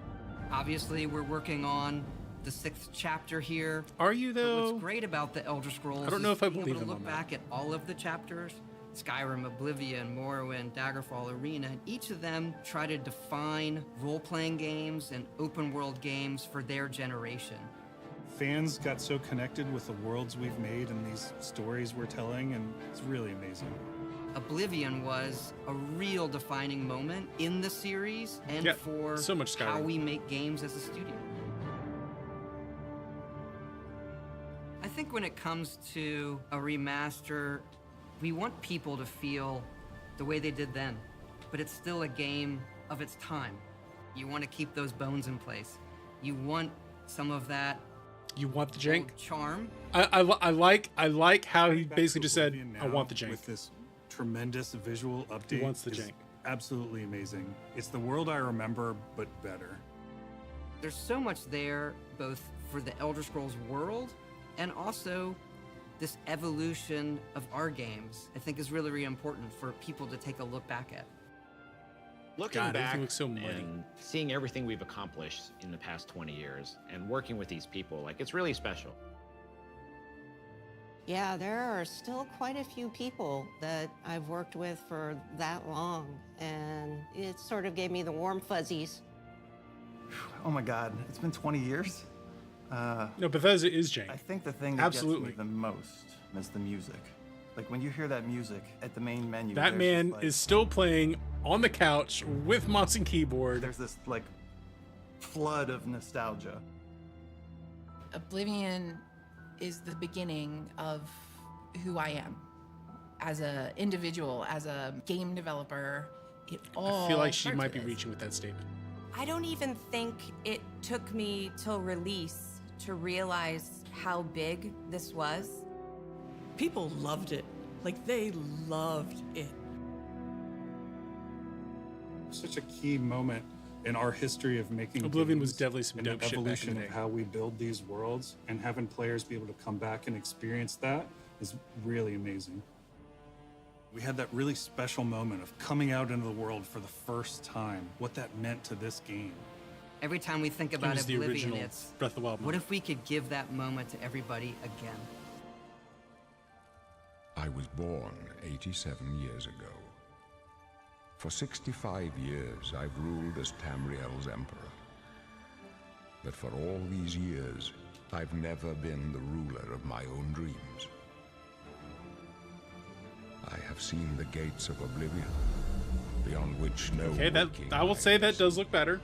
Obviously, we're working on the 6th chapter here. Are you But though? what's great about the Elder Scrolls I don't know is if I being believe able to him look on that. back at all of the chapters. Skyrim, Oblivion, Morrowind, Daggerfall, Arena, and each of them try to define role-playing games and open-world games for their generation. Fans got so connected with the worlds we've made and these stories we're telling, and it's really amazing. Oblivion was a real defining moment in the series and Yeah, for so much Skyrim. how we make games as a studio. I think when it comes to a remaster, we want people to feel the way they did then, but it's still a game of its time. You want to keep those bones in place. You want some of that You want the jank? old charm. I like how he Back basically to just said, Oblivion "I now want the jank." With this tremendous visual update, wants the is jank. absolutely amazing. It's the world I remember, but better. There's so much there, both for the Elder Scrolls world and also this evolution of our games, I think is really, really important for people to take a look back at. Looking God, everything back looks so muddy. and seeing everything we've accomplished in the past 20 years and working with these people, like, it's really special. Yeah, there are still quite a few people that I've worked with for that long, and it sort of gave me the warm fuzzies. Oh my God, it's been 20 years? No, Bethesda is jank. I think the thing that Absolutely. gets me the most is the music. Like when you hear that music at the main menu, That there's man just, like, is still playing on the couch with mouse and keyboard. There's this like flood of nostalgia. Oblivion is the beginning of who I am as an individual, as a game developer. It all I feel like she starts might be with this. reaching with that statement. I don't even think it took me till release to realize how big this was. People loved it. Like, they loved it. Such a key moment in our history of making Oblivion was games definitely some and dope the shit back in evolution the of day. how we build these worlds, and having players be able to come back and experience that is really amazing. We had that really special moment of coming out into the world for the first time, what that meant to this game. Every time we think It about was the Oblivion, original it's Breath of the Wild what moment. if we could give that moment to everybody again? I was born 87 years ago. For 65 years, I've ruled as Tamriel's emperor. But for all these years, I've never been the ruler of my own dreams. I have seen the gates of oblivion, beyond which no Okay, that waking I will say that lies. does look better.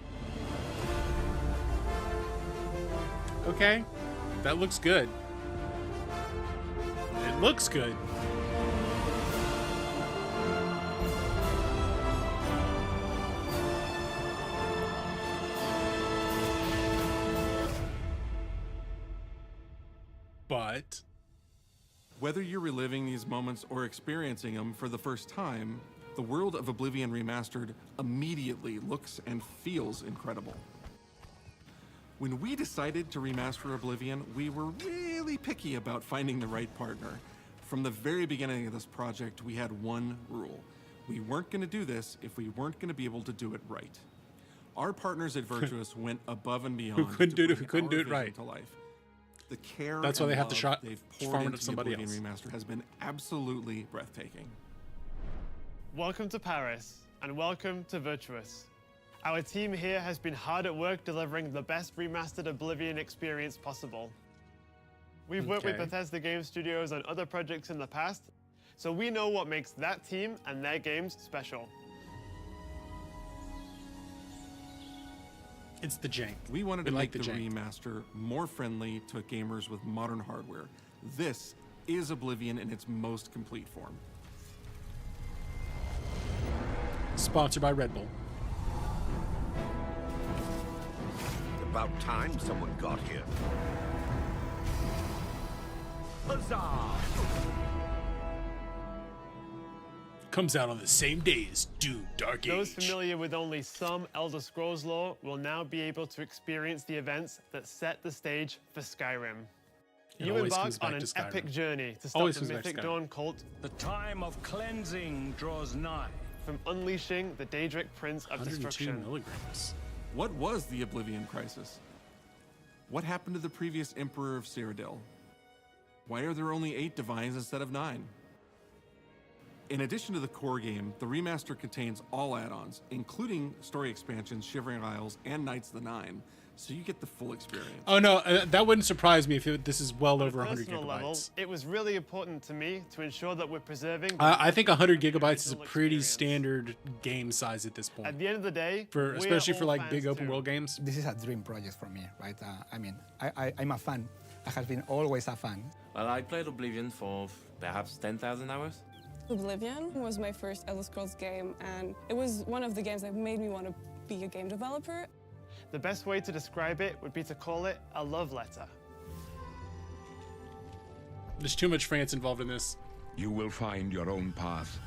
Okay, that looks good. It looks good. But whether you're reliving these moments or experiencing them for the first time, the world of Oblivion Remastered immediately looks and feels incredible. When we decided to remaster Oblivion, we were really picky about finding the right partner. From the very beginning of this project, we had one rule. We weren't going to do this if we weren't going to be able to do it right. Our partners at Virtuous went above and beyond. Who couldn't do it right? To life. The care That's why and they have to love they've poured farm it into to somebody the Oblivion else. Remaster has been absolutely breathtaking. Welcome to Paris, and welcome to Virtuous. Our team here has been hard at work delivering the best remastered Oblivion experience possible. We've worked with Okay. Bethesda Game Studios on other projects in the past, so we know what makes that team and their games special. It's the jank. We wanted to like make the jank. remaster more friendly to gamers with modern hardware. This is Oblivion in its most complete form. Sponsored by Red Bull. About time someone got here. Huzzah! Comes out on the same day as Doom Dark Age. Those familiar with only some Elder Scrolls lore will now be able to experience the events that set the stage for Skyrim. It You always embark comes back on an to Skyrim. epic journey to stop Always the comes back to Mythic Skyrim. Dawn cult. The time of cleansing draws nigh. From unleashing the Daedric Prince of 102 Destruction. milligrams. What was the Oblivion Crisis? What happened to the previous Emperor of Cyrodiil? Why are there only 8 divines instead of 9? In addition to the core game, the remaster contains all add-ons, including story expansions, Shivering Isles, and Knights of the Nine, so you get the full experience. Oh no, that wouldn't surprise me if this is well over 100 Personal level, gigabytes. it was really important to me to ensure that we're preserving. I think 100 gigabytes is a pretty standard game size at this point. At the end of the day, For we're especially for all like fans big open too. world games. This is a dream project for me, right? I mean, I'm a fan. I have been always a fan. Well, I played Oblivion for perhaps 10,000 hours. Oblivion was my first Elder Scrolls game, and it was one of the games that made me want to be a game developer. The best way to describe it would be to call it a love letter. There's too much France involved in this. You will find your own path,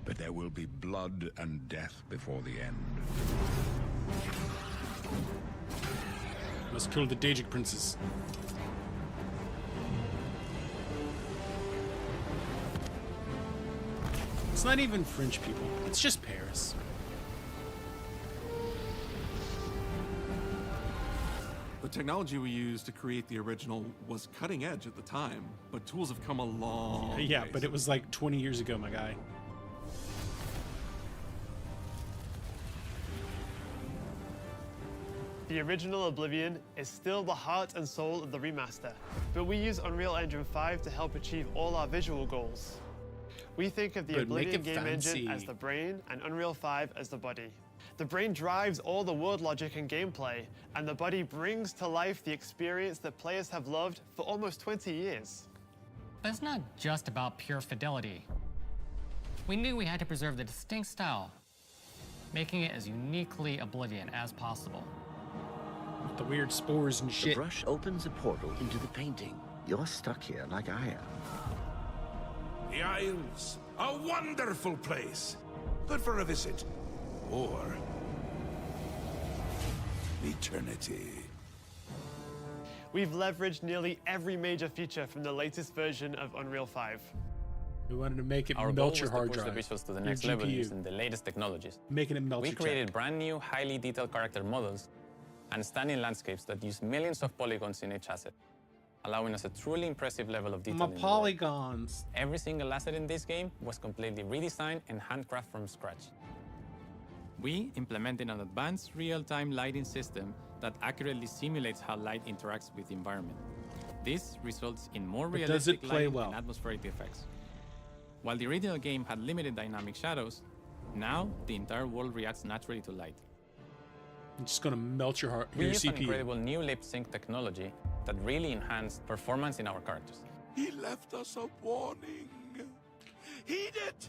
but there will be blood and death before the end. Must kill the Daedric princes. It's not even French people. It's just Paris. The technology we used to create the original was cutting edge at the time, but tools have come a long Yeah, ways. but it was like 20 years ago, my guy. The original Oblivion is still the heart and soul of the remaster, but we use Unreal Engine 5 to help achieve all our visual goals. We think of the But make Oblivion it game engine fancy. as the brain and Unreal 5 as the body. The brain drives all the world logic and gameplay, and the body brings to life the experience that players have loved for almost 20 years. But it's not just about pure fidelity. We knew we had to preserve the distinct style, making it as uniquely Oblivion as possible. With the weird spores and shit. The brush opens a portal into the painting. You're stuck here like I am. The Isles, a wonderful place. Good for a visit. Or eternity. We've leveraged nearly every major feature from the latest version of Unreal 5. We wanted to make it Our goal melt was your to hard push drive. the visuals to the your next level GPU. using the latest technologies. Making it melt We your created chip. brand new, highly detailed character models and stunning landscapes that use millions of polygons in each asset, allowing us a truly impressive level of detail. My in the world. polygons. Every single asset in this game was completely redesigned and handcrafted from scratch. We implemented an advanced real-time lighting system that accurately simulates how light interacts with the environment. This results in more But does realistic it play lighting well? and atmospheric effects. While the original game had limited dynamic shadows, now the entire world reacts naturally to light. I'm just gonna melt your heart, We your use an CPU. incredible new lip sync technology that really enhanced performance in our characters. He left us a warning. Heed it.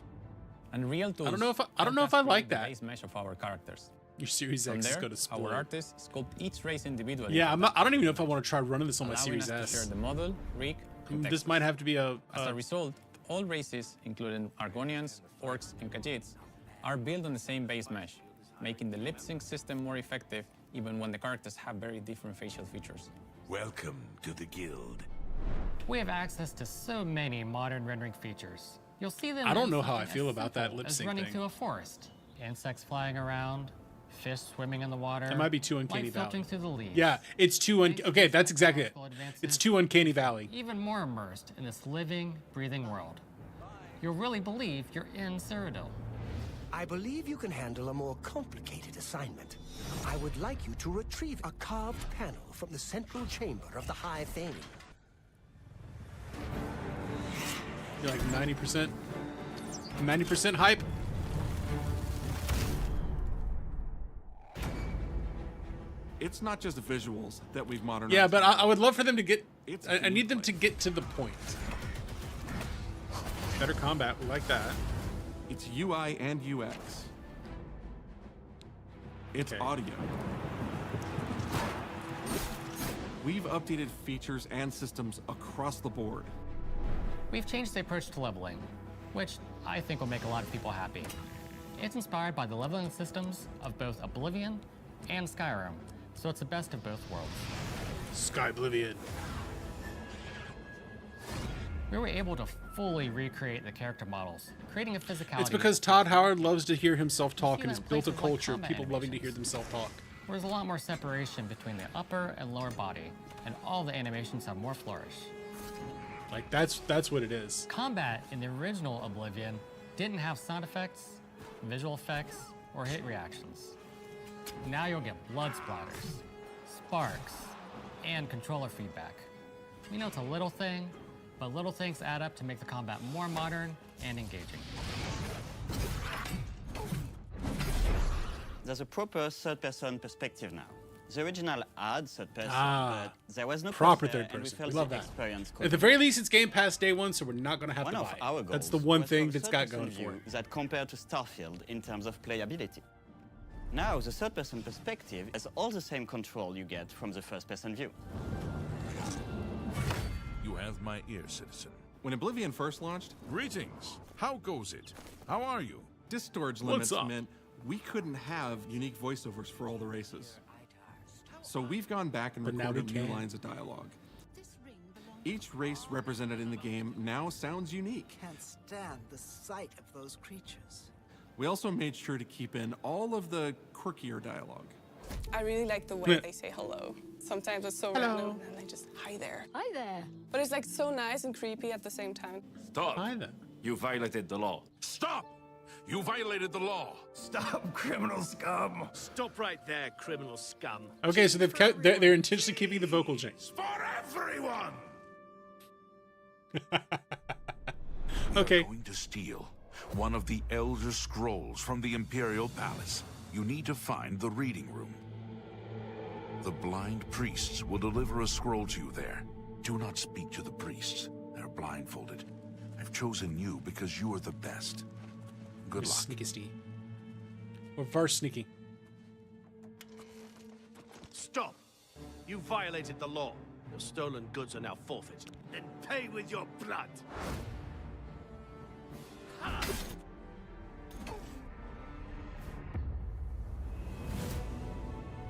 And real tools. I don't know if I help us like create the that. base mesh of our characters. Your Series From X is there, gonna explode. our artists sculpt each race individually. Yeah, I don't even know if I want to try running this on my allowing Series us to S. share the model, rig, and This text. might have to be As a result, all races, including Argonians, Orcs, and Khajiits, are built on the same base mesh, making the lip sync system more effective even when the characters have very different facial features. Welcome to the guild. We have access to so many modern rendering features. You'll see them. I don't in know how I something feel as about that simple lip as sync running thing. through a forest, insects flying around, fish swimming in the water. It might be too Uncanny light Valley. filtering through the leaves. Yeah, it's too okay. That's exactly it. It's too Uncanny Valley. Even more immersed in this living, breathing world. You'll really believe you're in Cyrodiil. I believe you can handle a more complicated assignment. I would like you to retrieve a carved panel from the central chamber of the High Thane. You're like 90%. 90% hype. It's not just the visuals that we've modernized. Yeah, but I would love for them to get. It's I need them to get to the point. Better combat. We like that. It's UI and UX. It's audio. We've updated features and systems across the board. We've changed the approach to leveling, which I think will make a lot of people happy. It's inspired by the leveling systems of both Oblivion and Skyrim, so it's the best of both worlds. Skyblivion. We were able to fully recreate the character models, creating a physicality. It's because Todd Howard loves to hear himself talk and has that in built a places like culture of combat people loving to hear themselves talk. There's a lot more separation between the upper and lower body, and all the animations have more flourish. Like that's what it is. Combat in the original Oblivion didn't have sound effects, visual effects, or hit reactions. Now you'll get blood splatters, sparks, and controller feedback. You know, it's a little thing, but little things add up to make the combat more modern and engaging. There's a proper third-person perspective now. The original had third person, but there was no proper crosshair, third and we person. felt We love the that. experience At the very least, it's Game Pass day one, so we're not going to have One to of buy our it. goals That's the one was thing for that's got third-person going for view it. that compared to Starfield in terms of playability. Now, the third-person perspective has all the same control you get from the first-person view. You have my ear, citizen. When Oblivion first launched, Greetings. How goes it? How are you? disk storage What's limits up? meant we couldn't have unique voiceovers for all the races. So we've gone back and But now recorded we new can. lines of dialogue. Each race represented in the game now sounds unique. Can't stand the sight of those creatures. We also made sure to keep in all of the quirkier dialogue. I really like the way they say hello. Sometimes it's so random and they just, hi there. Hi there. But it's like so nice and creepy at the same time. Stop. Hi there. You violated the law. Stop! You violated the law. Stop, criminal scum. Stop right there, criminal scum. Okay, so they've kept, they're intentionally keeping the vocal change. For everyone! Okay. You're going to steal one of the Elder Scrolls from the Imperial Palace. You need to find the reading room. The blind priests will deliver a scroll to you there. Do not speak to the priests. They're blindfolded. I've chosen you because you are the best. Good luck. Sneaky Steve. Reverse sneaky. Stop! You violated the law. Your stolen goods are now forfeit. Then pay with your blood.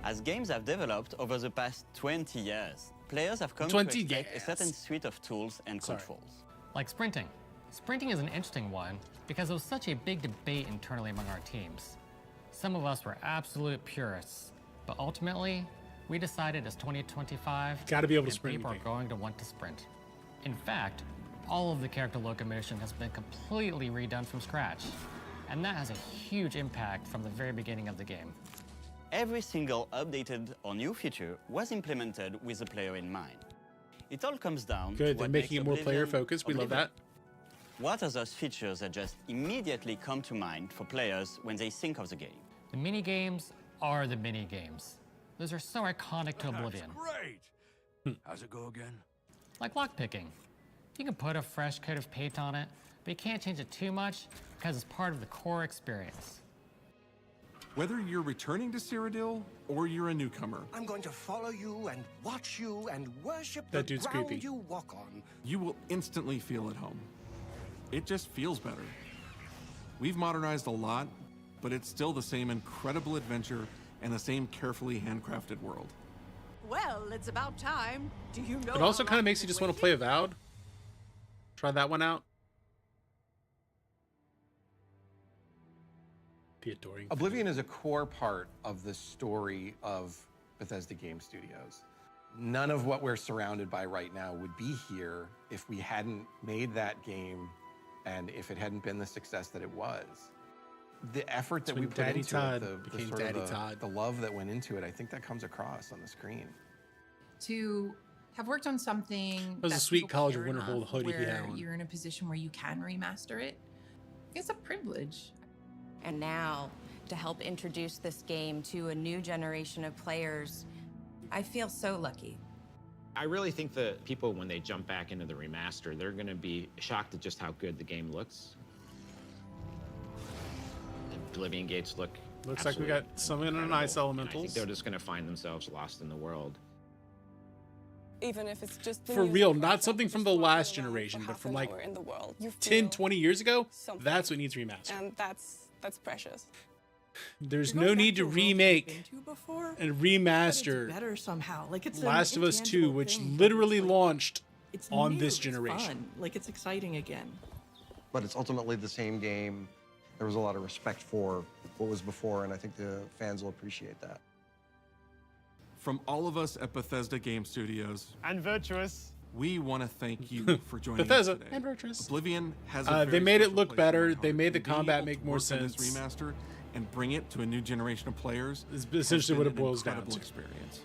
As games have developed over the past 20 years, players have come to 20 expect a years. certain suite of tools and controls. Like sprinting. Sprinting is an interesting one because it was such a big debate internally among our teams. Some of us were absolute purists, but ultimately, we decided as 2025, Gotta be able to that sprint people in are the going to want to sprint. In fact, all of the character locomotion has been completely redone from scratch, and that has a huge impact from the very beginning of the game. Every single updated or new feature was implemented with the player in mind. It all comes down Good, to they're what making makes it more player Oblivion focused. We love Oblivion. that. What are those features that just immediately come to mind for players when they think of the game? The mini games are the mini games. Those are so iconic to Oblivion. Great. How's it go again? Like lockpicking. You can put a fresh coat of paint on it, but you can't change it too much because it's part of the core experience. Whether you're returning to Cyrodiil or you're a newcomer, I'm going to follow you and watch you and worship That the dude's ground creepy. you walk on. you will instantly feel at home. It just feels better. We've modernized a lot, but it's still the same incredible adventure and the same carefully handcrafted world. Well, it's about time. Do you know? It also kind of makes you just want to play Avowed. Try that one out. The adoring. Oblivion is a core part of the story of Bethesda Game Studios. None of what we're surrounded by right now would be here if we hadn't made that game and if it hadn't been the success that it was. The effort that That's we when put Daddy into Todd it, the became sort of Daddy the- Todd. the love that went into it, I think that comes across on the screen. To have worked on something That was a that sweet people College of care Winterhold enough hoodie he where had on. you're in a position where you can remaster it, it's a privilege. And now, to help introduce this game to a new generation of players, I feel so lucky. I really think that people, when they jump back into the remaster, they're going to be shocked at just how good the game looks. The Oblivion gates look. Looks like we got some in on ice I elementals. think they're just going to find themselves lost in the world. Even if it's just the For music real, or not something from the walking last around generation, for but half from an like hour in the world, you 10, feel 20 years ago. something. That's what needs remastered. And that's precious. There's no need to remake before, and but it's remaster better somehow. Like it's an Last of Us 2, intangible which thing, but literally launched it's on new, this it's generation. fun. Like it's exciting again. But it's ultimately the same game. There was a lot of respect for what was before, and I think the fans will appreciate that. From all of us at Bethesda Game Studios And Virtuous. we want to thank you for joining Bethesda us today. and Virtuous. Oblivion has They very made it special look place in my better. heart. They made the To be combat able make to more work on this sense. remaster and bring it to a new generation of players Is has essentially what been it an boils down incredible to. experience.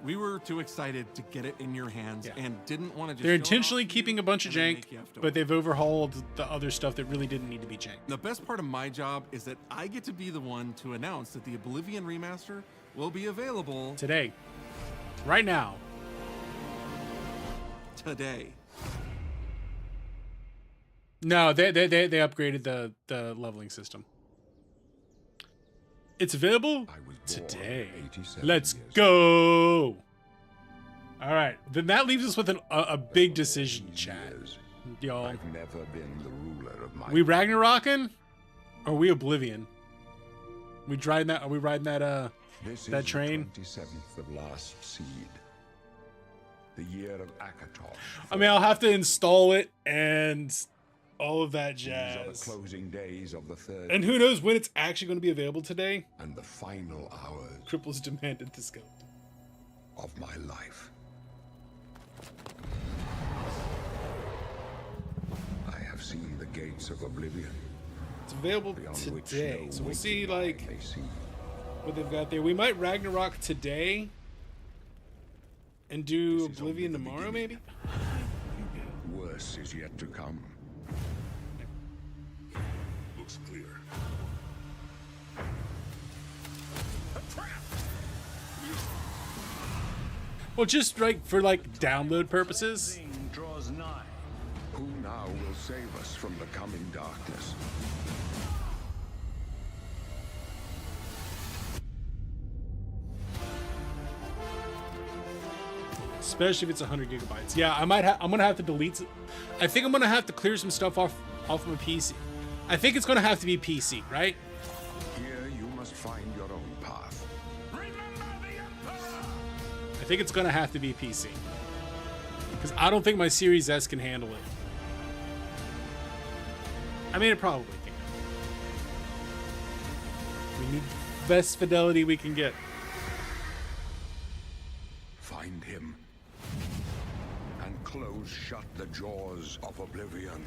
We were too excited to get it in your hands and didn't want to just They're show it intentionally off to you keeping a bunch of and then jank, make you have to but they've overhauled the other stuff that really didn't need to be janked. The best part of my job is that I get to be the one to announce that the Oblivion remaster will be available Today. Right now. today. No, they upgraded the leveling system. It's available today. Let's go. All right, then that leaves us with a big decision, chat. Y'all, I've never been the ruler of my we Ragnarokin, or we Oblivion? We riding that? Are we riding that This that is train? the 27th of Last Seed. The year of Akator. I mean, I'll have to install it and all of that These are the jazz. closing days of the third. And who knows when it's actually going to be available today? And the final hours Cripples demanded discount. of my life. I have seen the gates of oblivion. It's available Beyond which today, no so we'll waking see eye like may see. what they've got there. We might Ragnarok today and do Oblivion tomorrow, maybe. Worse is yet to come. Looks clear. Well, just like for like download purposes. Draws nigh. Who now will save us from the coming darkness? Especially if it's 100 gigabytes. Yeah, I'm gonna have to delete. I think I'm gonna have to clear some stuff off my PC. I think it's gonna have to be PC, right? Here you must find your own path. I think it's gonna have to be PC because I don't think my Series S can handle it. I mean, it probably can. We need best fidelity we can get. Find him. And close shut the jaws of oblivion.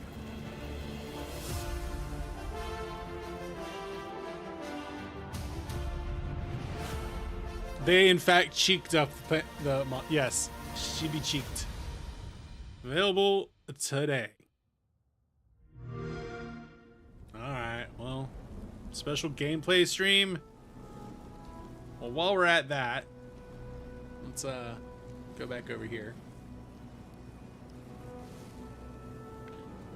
They in fact cheeked up yes, she be cheeked. Available today. All right, well, special gameplay stream. Well, while we're at that, let's go back over here.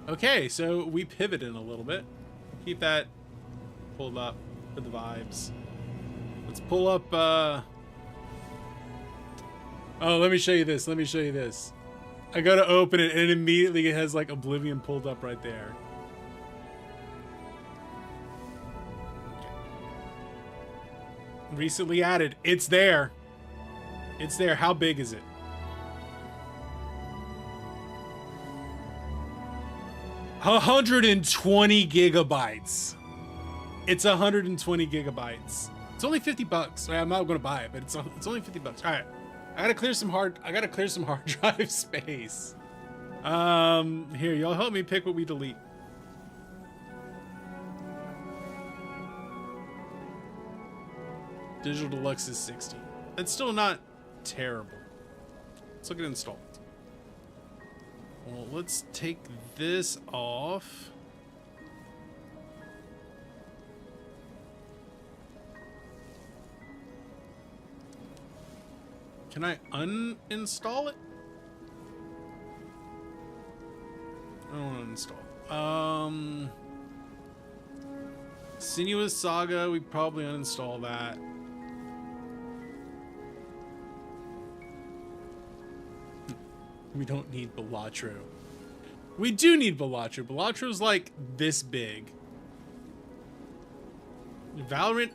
Okay, so we pivoted a little bit. Keep that pulled up for the vibes. Let's pull up, oh, let me show you this. Let me show you this. I go to open it and immediately it has like Oblivion pulled up right there. Recently added. It's there. It's there. How big is it? $120 gigabytes. It's 120 gigabytes. It's only $50. I'm not gonna buy it, but it's only $50. All right, I gotta clear some hard drive space. Here, y'all help me pick what we delete. Digital Deluxe is 60. That's still not terrible. Let's look at installed. Well, let's take this off. Can I uninstall it? I don't want to uninstall. Sinuous Saga, we probably uninstall that. We don't need Balatro. We do need Balatro. Balatro's like this big. Valorant,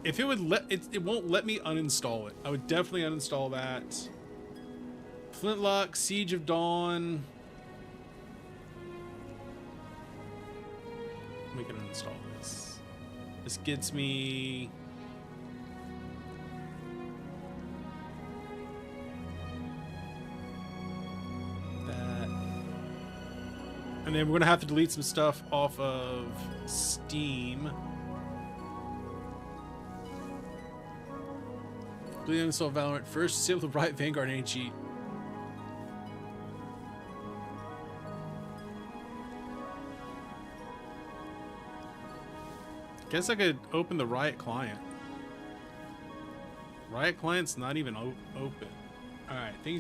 if it would let it won't let me uninstall it. I would definitely uninstall that. Flintlock, Siege of Dawn. We can uninstall this. This gets me that. And then we're gonna have to delete some stuff off of Steam. Delete and uninstall Valorant first. Disable the Riot Vanguard ain't cheat. Guess I could open the Riot client. Riot client's not even open. All right, things